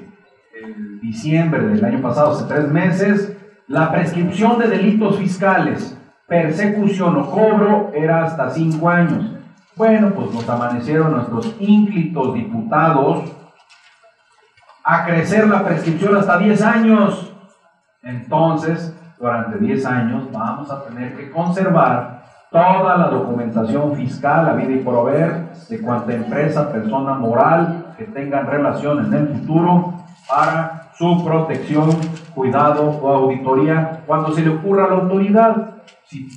diciembre del año pasado, hace 3 meses, la prescripción de delitos fiscales, persecución o cobro era hasta 5 años. Bueno, pues nos amanecieron nuestros ínclitos diputados a crecer la prescripción hasta 10 años. Entonces, durante 10 años vamos a tener que conservar toda la documentación fiscal, habida y por haber, de cuanta empresa, persona moral que tengan relación en el futuro, para su protección, cuidado o auditoría cuando se le ocurra a la autoridad. Si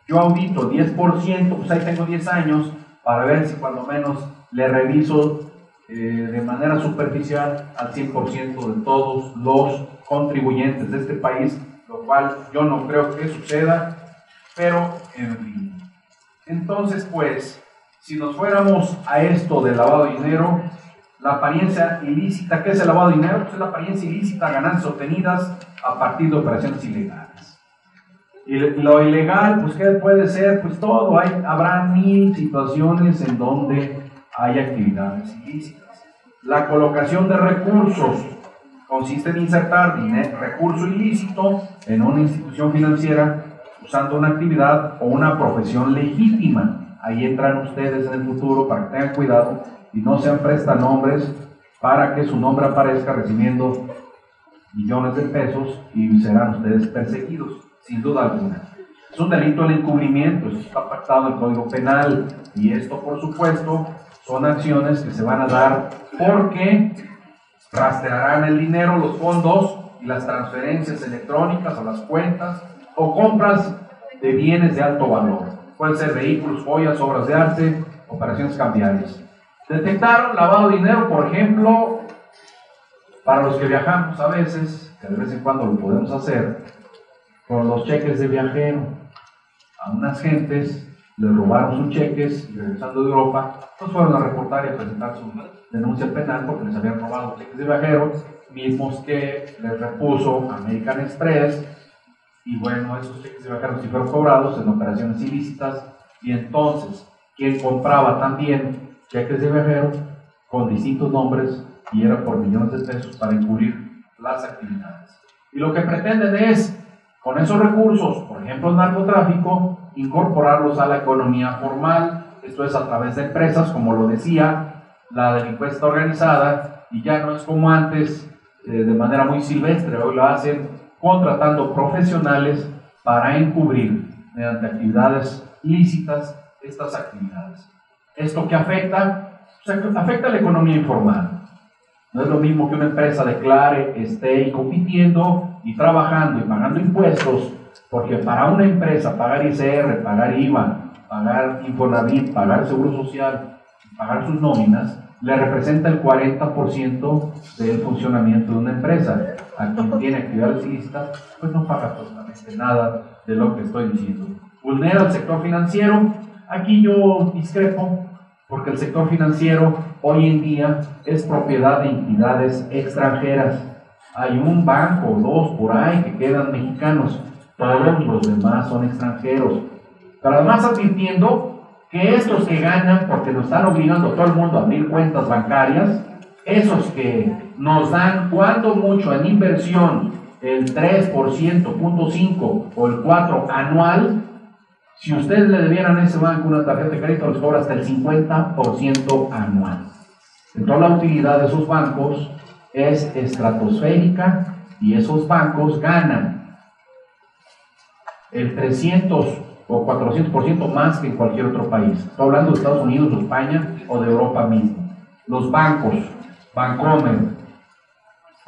yo audito 10%, pues ahí tengo 10 años para ver si cuando menos le reviso de manera superficial al 100% de todos los contribuyentes de este país, lo cual yo no creo que suceda, pero en fin. Entonces, pues, si nos fuéramos a esto del lavado de dinero, la apariencia ilícita, ¿qué es el lavado de dinero? Pues es la apariencia ilícita, ganancias obtenidas a partir de operaciones ilegales. Y lo ilegal, pues, ¿qué puede ser? Pues todo, habrá 1000 situaciones en donde hay actividades ilícitas. La colocación de recursos consiste en insertar recurso ilícito en una institución financiera usando una actividad o una profesión legítima. Ahí entran ustedes en el futuro para que tengan cuidado y no sean prestanombres para que su nombre aparezca recibiendo millones de pesos y serán ustedes perseguidos, sin duda alguna. Es un delito el encubrimiento, esto está pactado en el Código Penal, y esto, por supuesto, son acciones que se van a dar porque rastrearán el dinero, los fondos y las transferencias electrónicas a las cuentas o compras de bienes de alto valor. Pueden ser vehículos, joyas, obras de arte, operaciones cambiarias. Detectar lavado de dinero, por ejemplo, para los que viajamos a veces, que de vez en cuando lo podemos hacer, con los cheques de viajero. A unas gentes les robaron sus cheques y regresando de Europa, pues fueron a reportar y a presentar su denuncia penal porque les habían robado cheques de viajero, mismos que les repuso American Express, y bueno, esos cheques de viajero sí fueron cobrados en operaciones ilícitas, y entonces quien compraba también cheques de viajero con distintos nombres y era por millones de pesos para encubrir las actividades. Y lo que pretenden es, con esos recursos, por ejemplo el narcotráfico, incorporarlos a la economía formal, esto es a través de empresas, como lo decía, la delincuencia organizada, y ya no es como antes, de manera muy silvestre, hoy lo hacen contratando profesionales para encubrir, mediante actividades lícitas, estas actividades. ¿Esto qué afecta? O sea, afecta a la economía informal. No es lo mismo que una empresa declare, esté ahí compitiendo y trabajando y pagando impuestos, porque para una empresa pagar ICR, pagar IVA, pagar Infonavit, pagar Seguro Social, pagar sus nóminas, le representa el 40% del funcionamiento de una empresa. A quien tiene actividades ilícitas, pues no paga absolutamente nada de lo que estoy diciendo. Vulnera el sector financiero. Aquí yo discrepo, porque el sector financiero hoy en día es propiedad de entidades extranjeras. Hay un banco o dos por ahí que quedan mexicanos, todos los demás son extranjeros. Pero además advirtiendo que estos que ganan, porque nos están obligando a todo el mundo a abrir cuentas bancarias, esos que nos dan cuanto mucho en inversión el 3%, 0.5 o el 4% anual, si ustedes le debieran a ese banco una tarjeta de crédito, les cobra hasta el 50% anual. Entonces la utilidad de esos bancos es estratosférica y esos bancos ganan el 300 o 400% más que en cualquier otro país. Estoy hablando de Estados Unidos, de España o de Europa mismo. Los bancos, Bancomer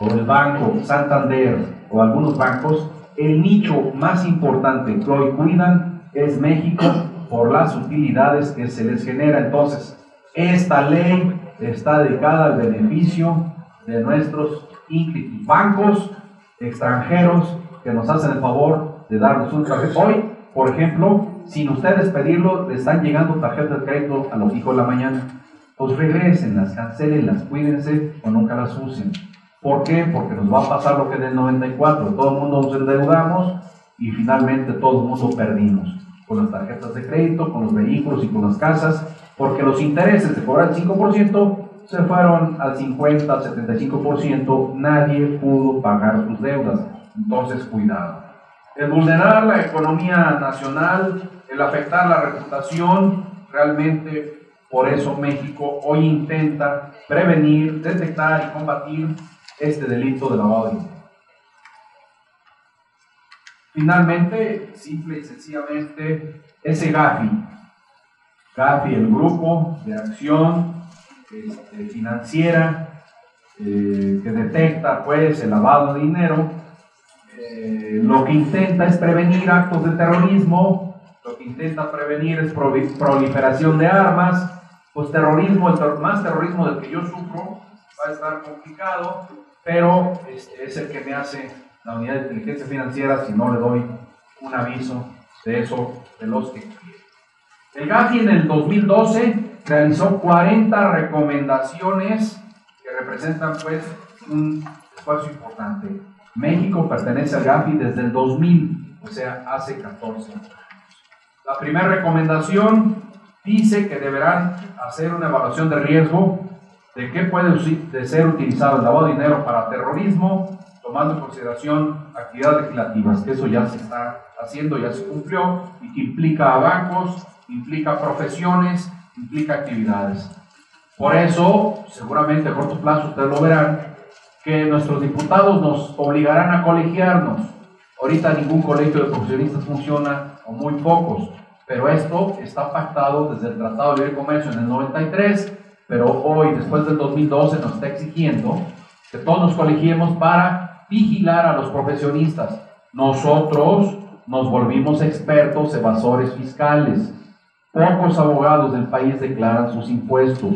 o el Banco Santander o algunos bancos, el nicho más importante que hoy cuidan es México por las utilidades que se les genera. Entonces, esta ley está dedicada al beneficio de nuestros ínclitos bancos extranjeros que nos hacen el favor de darnos un tarjeta. Hoy, por ejemplo, sin ustedes pedirlo, le están llegando tarjetas de crédito a los hijos de la mañana. Pues regrésenlas, cancelenlas, cuídense o nunca las usen. ¿Por qué? Porque nos va a pasar lo que en el 94, todo el mundo nos endeudamos y finalmente todo el mundo perdimos. Con las tarjetas de crédito, con los vehículos y con las casas, porque los intereses de cobrar el 5% se fueron al 50, al 75%, nadie pudo pagar sus deudas. Entonces, cuidado. El vulnerar la economía nacional, el afectar la reputación, realmente por eso México hoy intenta prevenir, detectar y combatir este delito de lavado de dinero. Finalmente, simple y sencillamente, ese GAFI, el Grupo de Acción Financiera que detecta pues el lavado de dinero, lo que intenta es prevenir actos de terrorismo, lo que intenta prevenir es proliferación de armas. Pues terrorismo, más terrorismo del que yo sufro, va a estar complicado, pero es el que me hace la unidad de inteligencia financiera si no le doy un aviso de eso, de los que quiero. El GAFI en el 2012 realizó 40 recomendaciones que representan pues un esfuerzo importante. México pertenece al GAFI desde el 2000, o sea, hace 14 años. La primera recomendación dice que deberán hacer una evaluación de riesgo de qué puede ser utilizado el lavado de dinero para terrorismo, tomando en consideración actividades legislativas, que eso ya se está haciendo, ya se cumplió, y que implica a bancos, implica profesiones, implica actividades. Por eso, seguramente a corto plazo ustedes lo verán, que nuestros diputados nos obligarán a colegiarnos. Ahorita ningún colegio de profesionistas funciona, o muy pocos, pero esto está pactado desde el Tratado de Libre Comercio en el 93, pero hoy, después del 2012, nos está exigiendo que todos nos colegiemos para vigilar a los profesionistas. Nosotros nos volvimos expertos evasores fiscales. Pocos abogados del país declaran sus impuestos,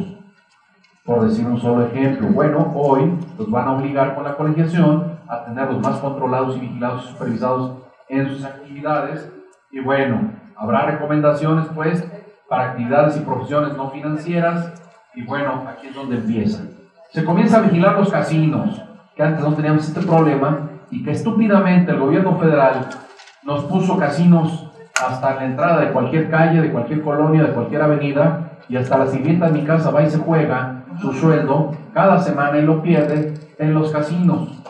por decir un solo ejemplo. Bueno, hoy los van a obligar con la colegiación a tenerlos más controlados y vigilados y supervisados en sus actividades. Y bueno, habrá recomendaciones pues para actividades y profesiones no financieras. Y bueno, aquí es donde empieza. Se comienza a vigilar los casinos, que antes no teníamos este problema, y que estúpidamente el gobierno federal nos puso casinos hasta la entrada de cualquier calle, de cualquier colonia, de cualquier avenida, y hasta la sirvienta de mi casa va y se juega su sueldo cada semana y lo pierde en los casinos.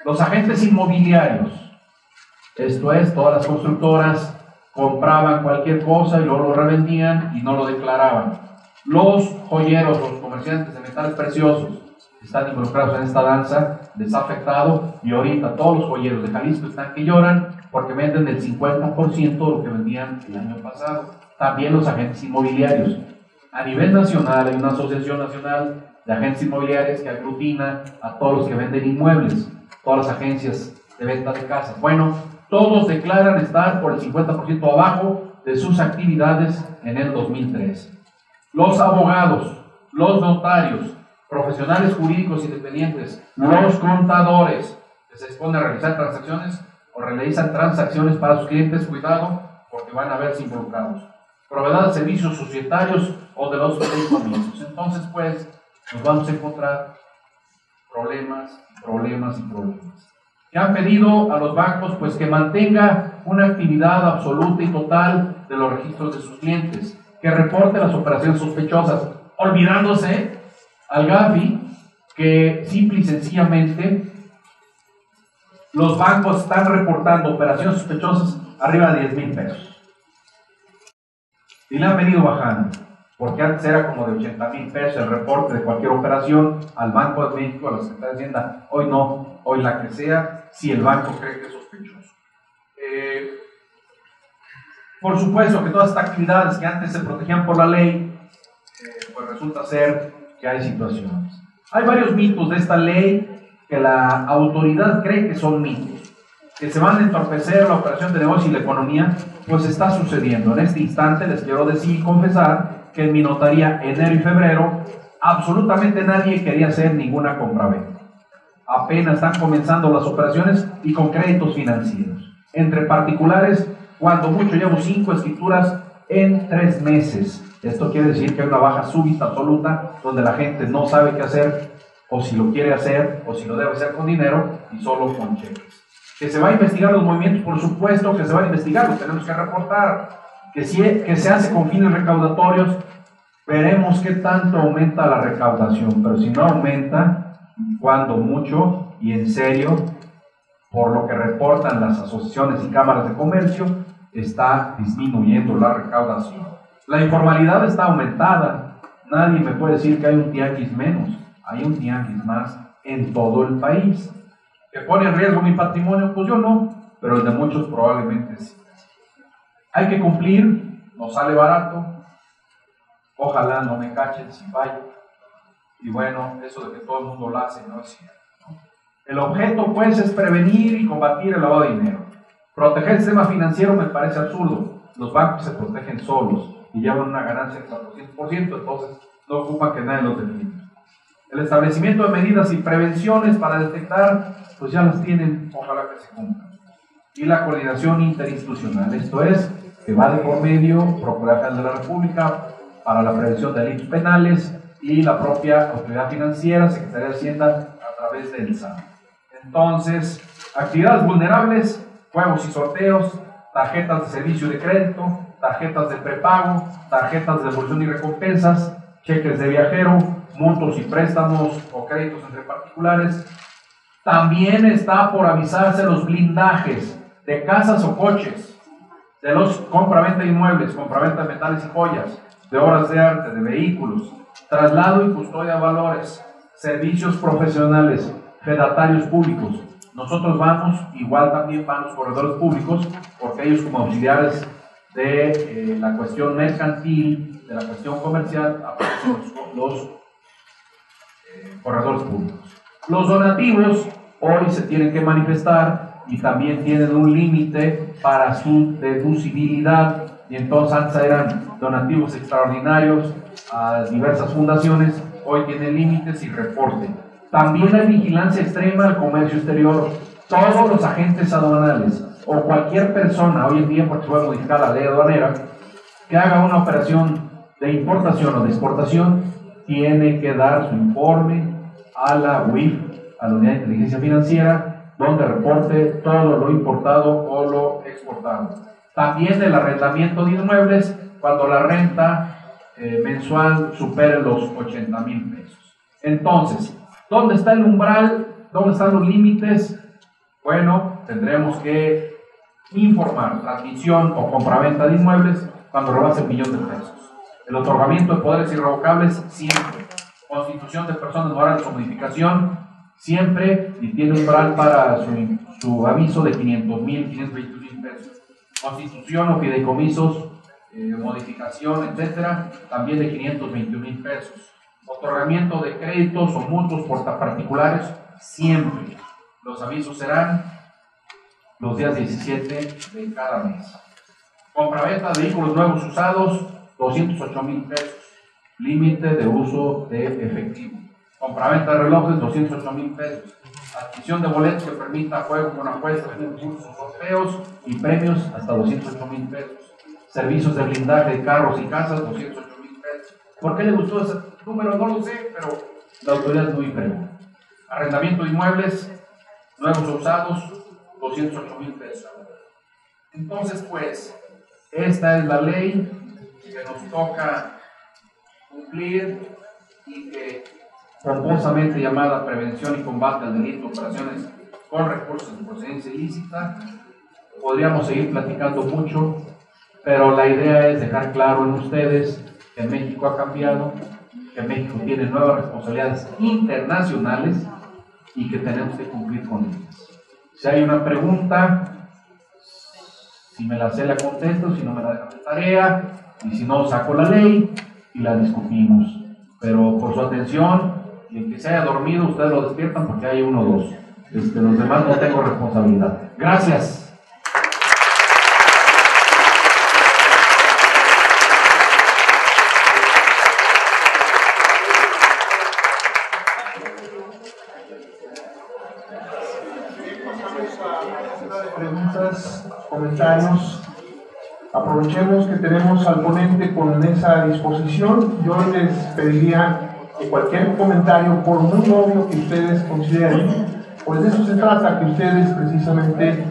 Los agentes inmobiliarios, esto es, todas las constructoras compraban cualquier cosa y luego lo revendían y no lo declaraban. Los joyeros, los comerciantes de metales preciosos que están involucrados en esta danza, les ha afectado, y ahorita todos los joyeros de Jalisco están que lloran porque venden el 50% de lo que vendían el año pasado. También los agentes inmobiliarios. A nivel nacional hay una asociación nacional de agentes inmobiliarias que aglutina a todos los que venden inmuebles, todas las agencias de venta de casas. Bueno, todos declaran estar por el 50% abajo de sus actividades en el 2013. Los abogados, los notarios, profesionales jurídicos independientes, los contadores que se exponen a realizar transacciones o realizan transacciones para sus clientes, cuidado, porque van a verse involucrados. Proveedores de servicios societarios o de los fideicomisos. Entonces, pues, nos vamos a encontrar problemas, que han pedido a los bancos pues que mantenga una actividad absoluta y total de los registros de sus clientes, que reporte las operaciones sospechosas, olvidándose al Gafi que simple y sencillamente los bancos están reportando operaciones sospechosas arriba de 10,000 pesos. Y le han venido bajando, porque antes era como de 80,000 pesos el reporte de cualquier operación al Banco de México, a la Secretaría de Hacienda. Hoy no, hoy la que sea, si el banco cree que es sospechoso. Por supuesto que todas estas actividades que antes se protegían por la ley, pues resulta ser que hay situaciones. Hay varios mitos de esta ley que la autoridad cree que son mitos, que se van a entorpecer la operación de negocio y la economía, pues está sucediendo. En este instante les quiero decir y confesar que en mi notaría enero y febrero absolutamente nadie quería hacer ninguna compraventa. Apenas están comenzando las operaciones y con créditos financieros. Entre particulares, cuando mucho llevo 5 escrituras en 3 meses. Esto quiere decir que hay una baja súbita absoluta donde la gente no sabe qué hacer, o si lo quiere hacer, o si lo debe hacer con dinero y solo con cheques. Que se va a investigar los movimientos, por supuesto que se van a investigar, los tenemos que reportar. Que se hace con fines recaudatorios, veremos qué tanto aumenta la recaudación, pero si no aumenta, cuando mucho y en serio, por lo que reportan las asociaciones y cámaras de comercio, está disminuyendo la recaudación. La informalidad está aumentada. Nadie me puede decir que hay un tianguis menos, hay un tianguis más en todo el país. ¿Que pone en riesgo mi patrimonio? Pues yo no, pero el de muchos probablemente sí. Hay que cumplir, nos sale barato, ojalá no me cachen si fallo. Y bueno, eso de que todo el mundo lo hace no es cierto, ¿no? El objeto pues es prevenir y combatir el lavado de dinero. Proteger el sistema financiero me parece absurdo. Los bancos se protegen solos y llevan una ganancia del 400%, entonces no ocupan que nadie los defienda. El establecimiento de medidas y prevenciones para detectar, pues ya las tienen, ojalá que se cumplan. Y la coordinación interinstitucional, esto es, que va de por medio Procuraduría General de la República para la prevención de delitos penales y la propia Autoridad Financiera, Secretaría de Hacienda, a través del SAT. Entonces, actividades vulnerables, juegos y sorteos, tarjetas de servicio de crédito, tarjetas de prepago, tarjetas de devolución y recompensas, cheques de viajero, montos y préstamos o créditos entre particulares. También está por avisarse los blindajes de casas o coches, de los compraventa de inmuebles, compraventa de metales y joyas, de obras de arte, de vehículos, traslado y custodia de valores, servicios profesionales, fedatarios públicos. Nosotros vamos, igual también van los corredores públicos, porque ellos como auxiliares de la cuestión mercantil, de la cuestión comercial, aparecen los corredores públicos. Los donativos hoy se tienen que manifestar y también tienen un límite para su deducibilidad, y entonces antes eran donativos extraordinarios a diversas fundaciones, hoy tienen límites y reporte. También hay vigilancia extrema al comercio exterior. Todos los agentes aduanales o cualquier persona, hoy en día porque se va a modificar la ley aduanera, que haga una operación de importación o de exportación, tiene que dar su informe a la UIF, a la Unidad de Inteligencia Financiera, donde reporte todo lo importado o lo exportado. También el arrendamiento de inmuebles cuando la renta mensual supere los 80,000 pesos. Entonces, ¿dónde está el umbral? ¿Dónde están los límites? Bueno, tendremos que informar transmisión o compraventa de inmuebles cuando rebase $1 millón. El otorgamiento de poderes irrevocables siempre. Constitución de personas morales o modificación siempre, y tiene umbral para su aviso de 500,000, 520,000 pesos. Constitución o fideicomisos modificación, etcétera, también de 521,000 pesos. Otorgamiento de créditos o mutuos por particulares, siempre. Los avisos serán los días 17 de cada mes. Compraventa de vehículos nuevos usados, 208,000 pesos. Límite de uso de efectivo. Compraventa de relojes, 208,000 pesos. Adquisición de boletos que permita juego con apuestas, concursos, sorteos y premios, hasta 208,000 pesos. Servicios de blindaje de carros y casas, 208,000 pesos. ¿Por qué le gustó ese número? No lo sé, pero la autoridad no pregunta. Arrendamiento de inmuebles, nuevos o usados, 208,000 pesos. Entonces, pues, esta es la ley que nos toca cumplir y que, pomposamente llamada Prevención y Combate al Delito, Operaciones con Recursos de Procedencia Ilícita, podríamos seguir platicando mucho, pero la idea es dejar claro en ustedes que México ha cambiado, que México tiene nuevas responsabilidades internacionales y que tenemos que cumplir con ellas. Si hay una pregunta, si me la sé la contesto, si no me la dejan de tarea, y si no saco la ley y la discutimos. Pero por su atención, y el que se haya dormido, ustedes lo despiertan porque hay uno o dos. Los demás no tengo responsabilidad. Gracias. Preguntas, comentarios. Aprovechemos que tenemos al ponente con esa disposición. Yo les pediría que cualquier comentario, por muy obvio que ustedes consideren, pues de eso se trata, que ustedes precisamente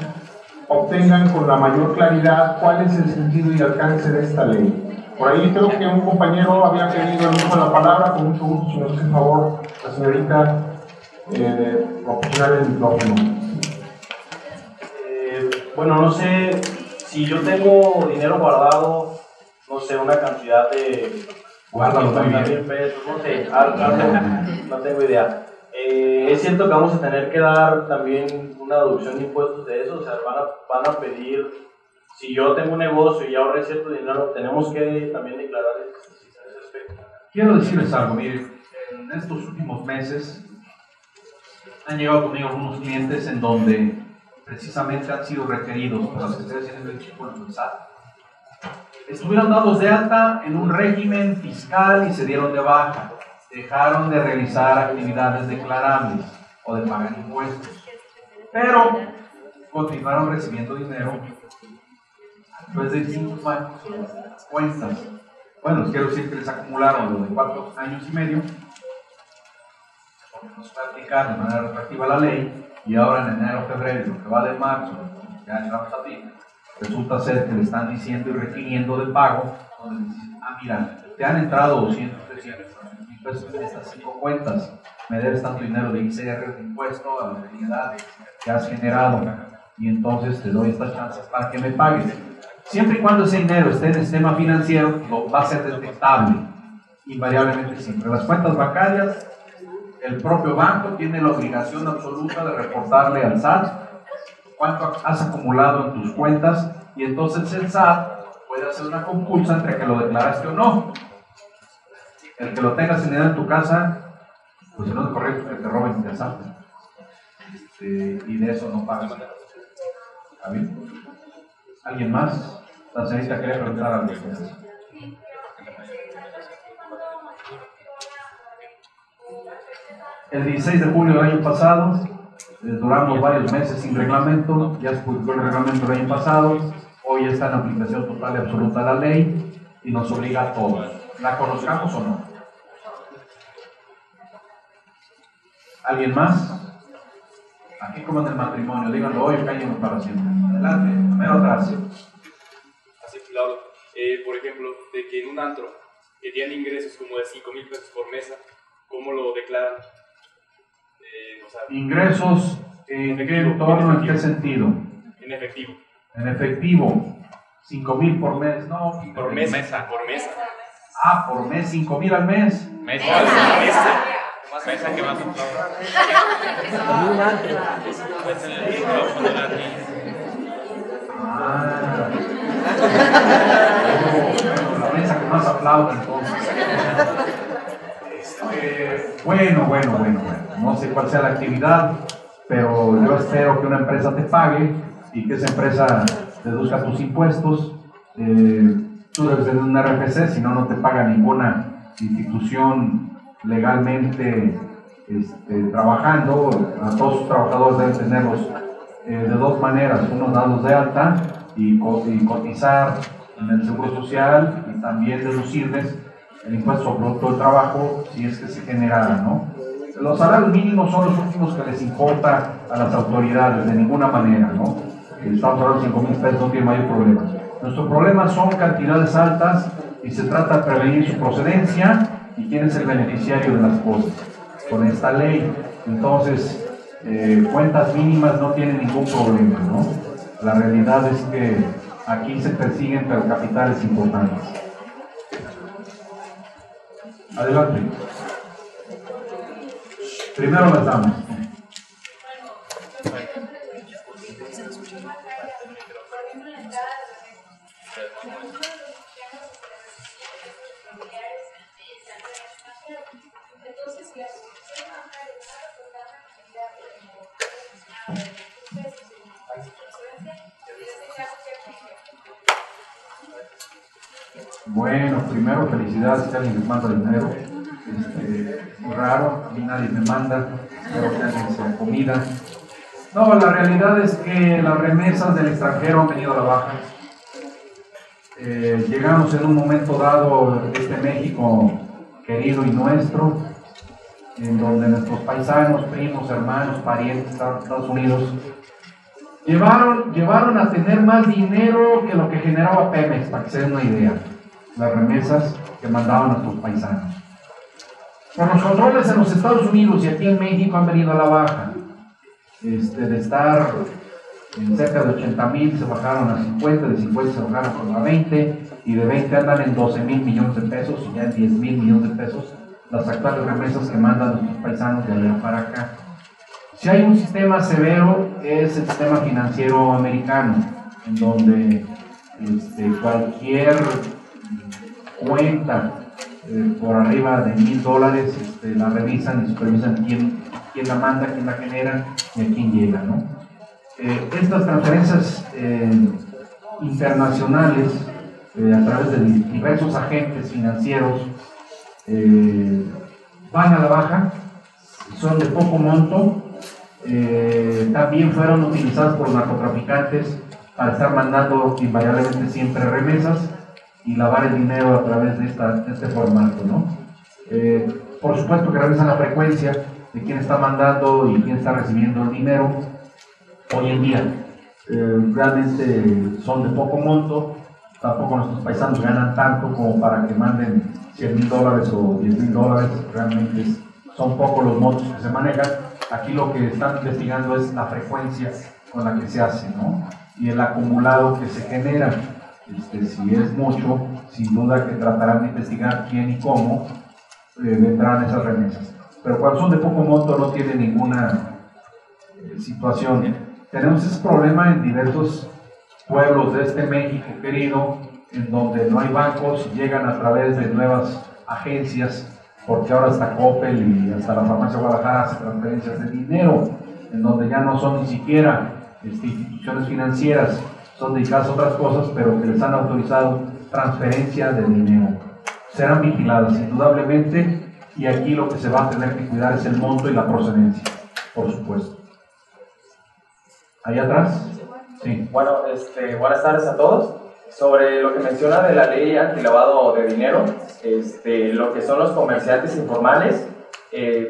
obtengan con la mayor claridad cuál es el sentido y alcance de esta ley. Por ahí creo que un compañero había pedido el uso de la palabra. Con mucho gusto, si nos hace favor la señorita proporcionar el micrófono. Bueno, no sé, si yo tengo dinero guardado, no sé, una cantidad de 50,000 pesos, no sé, algo, no tengo idea. Es cierto que vamos a tener que dar también una deducción de impuestos de eso, o sea, van a pedir, si yo tengo un negocio y ahorré cierto dinero, tenemos que también declarar ese aspecto. Quiero decirles algo, miren, en estos últimos meses han llegado conmigo algunos clientes en donde precisamente han sido requeridos por la Secretaría de Hacienda del SAT. Estuvieron dados de alta en un régimen fiscal y se dieron de baja. Dejaron de realizar actividades declarables o de pagar impuestos, pero continuaron recibiendo dinero pues de distintos bancos, cuentas. Bueno, les quiero decir que les acumularon lo de 4 años y medio, porque nos va a aplicar de manera retroactiva la ley. Y ahora en enero, febrero, lo que va de marzo, ya llegamos a abril, resulta ser que le están diciendo y requiriendo de pago, donde dicen, mira, te han entrado 200, 300, 400,000 pesos en estas 5 cuentas, me debes tanto dinero de ICR, de impuesto, a la utilidad que has generado, y entonces te doy estas chances para que me pagues. Siempre y cuando ese dinero esté en el sistema financiero, va a ser detectable, invariablemente siempre. Las cuentas bancarias, el propio banco tiene la obligación absoluta de reportarle al SAT cuánto has acumulado en tus cuentas, y entonces el SAT puede hacer una compulsa entre que lo declaraste o no. El que lo tengas en dinero en tu casa, pues no es correcto que te roben y te asalten. Y de eso no pagas. ¿Está bien? ¿Alguien más? La señorita quería preguntar algo. El 16 de julio del año pasado, duramos varios meses sin reglamento, ya se publicó el reglamento el año pasado, hoy está en aplicación total y absoluta la ley y nos obliga a todos, la conozcamos o no. ¿Alguien más? Aquí como en el matrimonio, díganlo hoy o cállenlo para siempre. Adelante, primero atrás. Así, Lauro, por ejemplo, de que en un antro que tienen ingresos como de 5,000 pesos por mesa, ¿cómo lo declaran? O sea, ingresos, ¿en qué entorno, en qué sentido? En efectivo. En efectivo, 5,000 por mes, no. Por mesa. Por mesa. Ah, por mes, 5,000 al mes. Mesa. Mesa que más un Ah. más aplaudan entonces. Bueno. No sé cuál sea la actividad, pero yo espero que una empresa te pague y que esa empresa deduzca tus impuestos. Tú debes tener un RFC, si no, no te paga ninguna institución legalmente trabajando. A todos sus trabajadores deben tenerlos de dos maneras: unos dados de alta y cotizar en el Seguro Social, y también deducirles el impuesto sobre producto del trabajo si es que se generara, ¿no? Los salarios mínimos son los últimos que les importa a las autoridades, de ninguna manera, ¿no? Estamos hablando de 5,000 pesos, no tiene mayor problema. Nuestro problema son cantidades altas y se trata de prevenir su procedencia y quién es el beneficiario de las cosas con esta ley. Entonces, cuentas mínimas no tienen ningún problema, ¿no? La realidad es que aquí se persiguen pero capitales importantes. Adelante. Primero las damas. Bueno, primero felicidades si alguien les manda dinero. Es muy raro, a mí nadie me manda, espero que alguien sea comida. No, la realidad es que las remesas del extranjero han venido a la baja. Llegamos en un momento dado, México querido y nuestro, en donde nuestros paisanos, primos, hermanos, parientes, Estados Unidos, llevaron a tener más dinero que lo que generaba Pemex, para que se den una idea, las remesas que mandaban nuestros paisanos. Por los controles en los Estados Unidos y aquí en México han venido a la baja. De estar en cerca de 80,000 se bajaron a 50, de 50 se bajaron a 20, y de 20 andan en 12,000 millones de pesos y ya en 10,000 millones de pesos las actuales remesas que mandan nuestros paisanos de allá para acá. Si hay un sistema severo, es el sistema financiero americano, en donde cualquier cuenta por arriba de $1,000 la revisan y supervisan quién la manda, quién la genera y a quién llega, ¿no? Estas transferencias internacionales a través de diversos agentes financieros van a la baja, son de poco monto, también fueron utilizadas por narcotraficantes para estar mandando invariablemente siempre remesas y lavar el dinero a través de este formato, ¿no? Por supuesto que revisan la frecuencia de quién está mandando y quién está recibiendo el dinero. Hoy en día realmente son de poco monto, tampoco nuestros paisanos ganan tanto como para que manden $100,000 o $10,000, realmente son pocos los montos que se manejan. Aquí lo que están investigando es la frecuencia con la que se hace, ¿no? Y el acumulado que se genera. Si es mucho, sin duda que tratarán de investigar quién y cómo vendrán esas remesas. Pero cuando son de poco monto no tiene ninguna situación. Tenemos ese problema en diversos pueblos de México querido, en donde no hay bancos y llegan a través de nuevas agencias, porque ahora hasta Coppel y hasta la farmacia Guadalajara hace transferencias de dinero, en donde ya no son ni siquiera instituciones financieras, son dedicadas a otras cosas, pero que les han autorizado transferencia de dinero. Serán vigiladas indudablemente, y aquí lo que se va a tener que cuidar es el monto y la procedencia, por supuesto. ¿Ahí atrás? Sí. Bueno, buenas tardes a todos. Sobre lo que menciona de la ley antilavado de dinero, lo que son los comerciantes informales,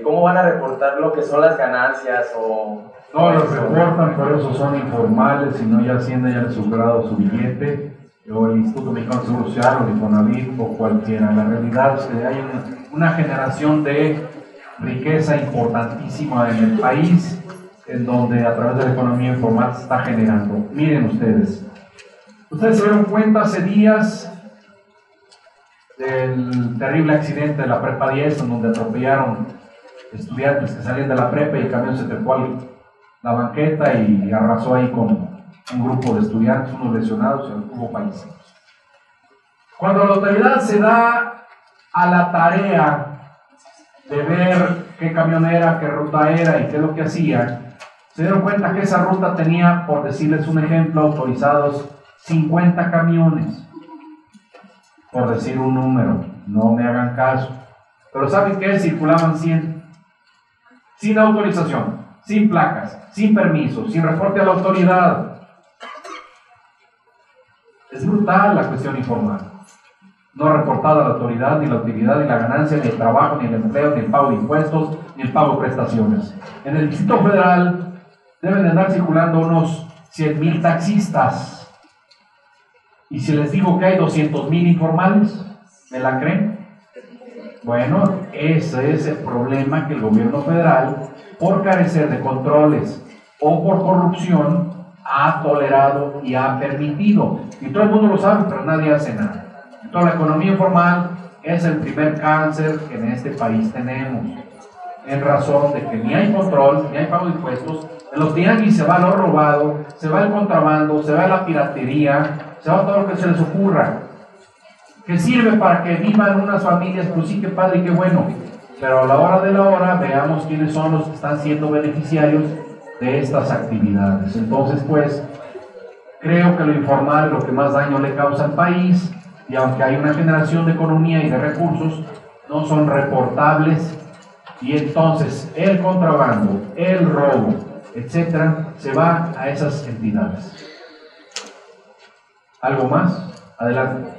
¿cómo van a reportar lo que son las ganancias o...? No los reportan, por eso son informales, si no ya Hacienda ya les ha superado su billete, o el Instituto Mexicano de Seguro Social, o el Infonavit, o cualquiera. La realidad es que hay una generación de riqueza importantísima en el país, en donde a través de la economía informal se está generando. Miren ustedes se dieron cuenta hace días del terrible accidente de la Prepa 10, en donde atropellaron estudiantes que salían de la prepa y el camión se trepó a la banqueta y arrasó ahí con un grupo de estudiantes, unos lesionados y hubo fallecidos. Cuando la autoridad se da a la tarea de ver qué camionera, qué ruta era y qué es lo que hacía, se dieron cuenta que esa ruta tenía, por decirles un ejemplo, autorizados 50 camiones, por decir un número, no me hagan caso. Pero ¿saben qué? Circulaban 100, sin autorización, sin placas, sin permiso, sin reporte a la autoridad. Es brutal la cuestión informal. No reportada a la autoridad, ni la utilidad, ni la ganancia, ni el trabajo, ni el empleo, ni el pago de impuestos, ni el pago de prestaciones. En el Distrito Federal deben de andar circulando unos 100,000 taxistas. Y si les digo que hay 200,000 informales, ¿me la creen? Bueno, ese es el problema que el gobierno federal, por carecer de controles o por corrupción, ha tolerado y ha permitido. Y todo el mundo lo sabe, pero nadie hace nada. Entonces, la economía informal es el primer cáncer que en este país tenemos, en razón de que ni hay control, ni hay pago de impuestos. En los tianguis se va lo robado, se va el contrabando, se va la piratería, se va todo lo que se les ocurra, que sirve para que vivan unas familias, pues sí, qué padre y qué bueno, pero a la hora de la hora veamos quiénes son los que están siendo beneficiarios de estas actividades. Entonces, pues, creo que lo informal es lo que más daño le causa al país, y aunque hay una generación de economía y de recursos, no son reportables, y entonces el contrabando, el robo, etcétera, se va a esas entidades. ¿Algo más? Adelante.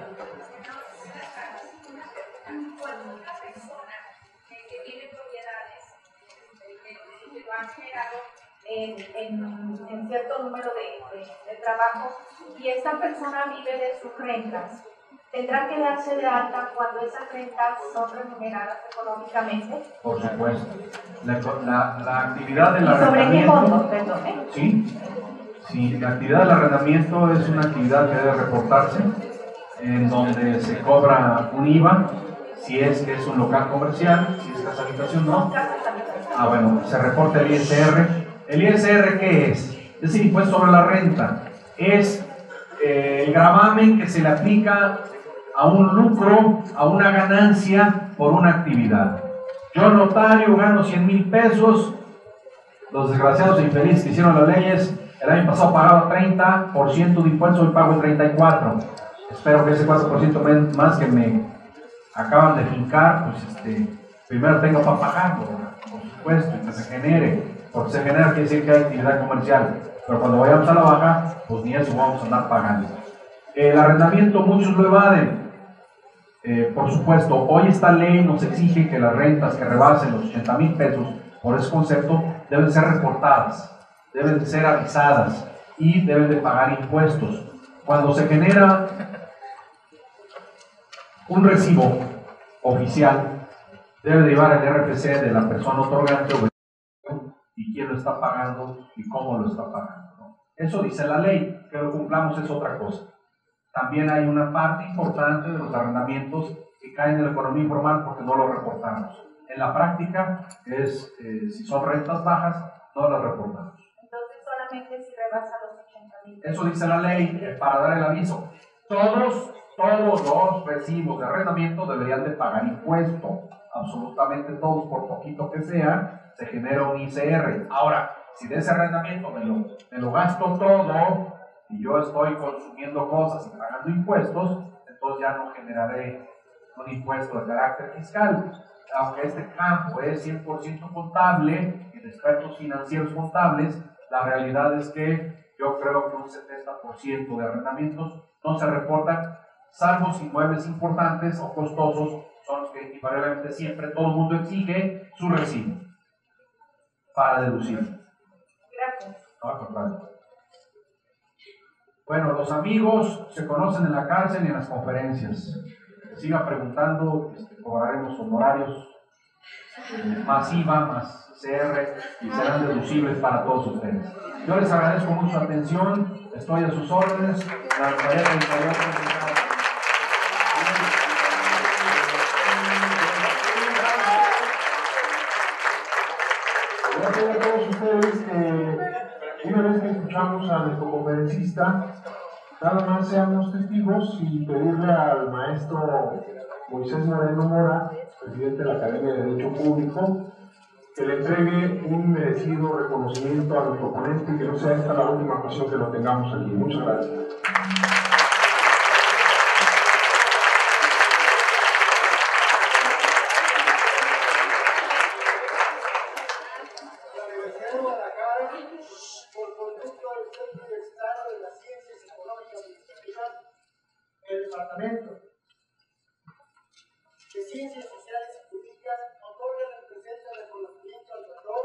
En cierto número de trabajo, y esta persona vive de sus rentas, ¿tendrá que darse de alta cuando esas rentas son remuneradas económicamente? Por supuesto. La actividad del ¿Sobre qué arrendamiento... monto, perdón? Sí, la actividad del arrendamiento es una actividad que debe reportarse, en donde se cobra un IVA, si es que es un local comercial, si es casa habitación, no. Bueno, se reporta el ISR. ¿El ISR qué es? Es el impuesto sobre la renta. Es el gravamen que se le aplica a un lucro, a una ganancia por una actividad. Yo, notario, gano 100,000 pesos. Los desgraciados e infelices que hicieron las leyes, el año pasado pagaba 30% de impuestos, hoy pago el 34%. Espero que ese 4% más que me acaban de fincar, pues primero tenga para pagarlo, por supuesto, y que se genere. Porque se genera quiere decir que hay actividad comercial, pero cuando vayamos a la baja, pues ni eso vamos a andar pagando. El arrendamiento muchos lo evaden. Por supuesto, hoy esta ley nos exige que las rentas que rebasen los 80,000 pesos por ese concepto deben ser reportadas, deben de ser avisadas y deben de pagar impuestos. Cuando se genera un recibo oficial, debe de llevar el RFC de la persona otorgante y quién lo está pagando y cómo lo está pagando, ¿no? Eso dice la ley, que lo cumplamos es otra cosa. También hay una parte importante de los arrendamientos que caen en la economía informal porque no lo reportamos. En la práctica es, si son rentas bajas, no las reportamos. Entonces solamente si rebasa los 80,000. Eso dice la ley, para dar el aviso. Todos los recibos de arrendamiento deberían de pagar impuesto. Absolutamente todos, por poquito que sea, se genera un ICR. Ahora, si de ese arrendamiento me lo gasto todo y yo estoy consumiendo cosas y pagando impuestos, entonces ya no generaré un impuesto de carácter fiscal. Aunque este campo es 100% contable y de expertos financieros contables, la realidad es que yo creo que un 70% de arrendamientos no se reportan, salvo si inmuebles importantes o costosos son los que invariablemente siempre todo el mundo exige su recibo para deducir. Gracias. No, al contrario. Bueno, los amigos se conocen en la cárcel y en las conferencias. Siga preguntando, cobraremos honorarios más IVA, más CR y serán deducibles para todos ustedes. Yo les agradezco mucho su atención, estoy a sus órdenes. La autoridad del interior. Gracias a todos ustedes que una vez que escuchamos a nuestro conferencista, nada más seamos testigos y pedirle al maestro Moisés Moreno Mora, presidente de la Academia de Derecho Público, que le entregue un merecido reconocimiento a nuestro ponente y que no sea esta la última ocasión que lo tengamos aquí. Muchas gracias. El Departamento de Ciencias Sociales y Jurídicas otorga el presente reconocimiento al doctor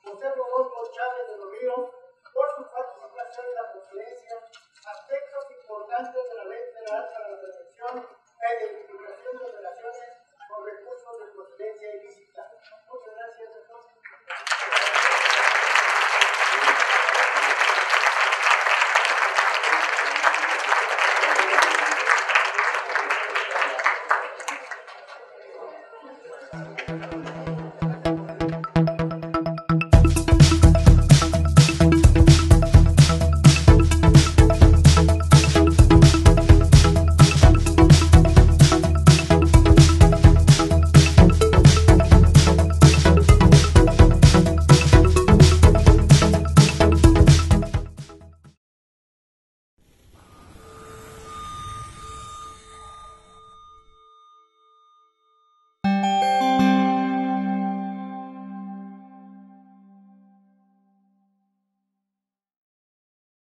José Rodolfo Chávez de los Ríos por su participación en la conferencia Aspectos importantes de la Ley Federal para la Prevención e Identificación de Operaciones con Recursos de Procedencia Ilícita. Muchas gracias, doctor. Thank you.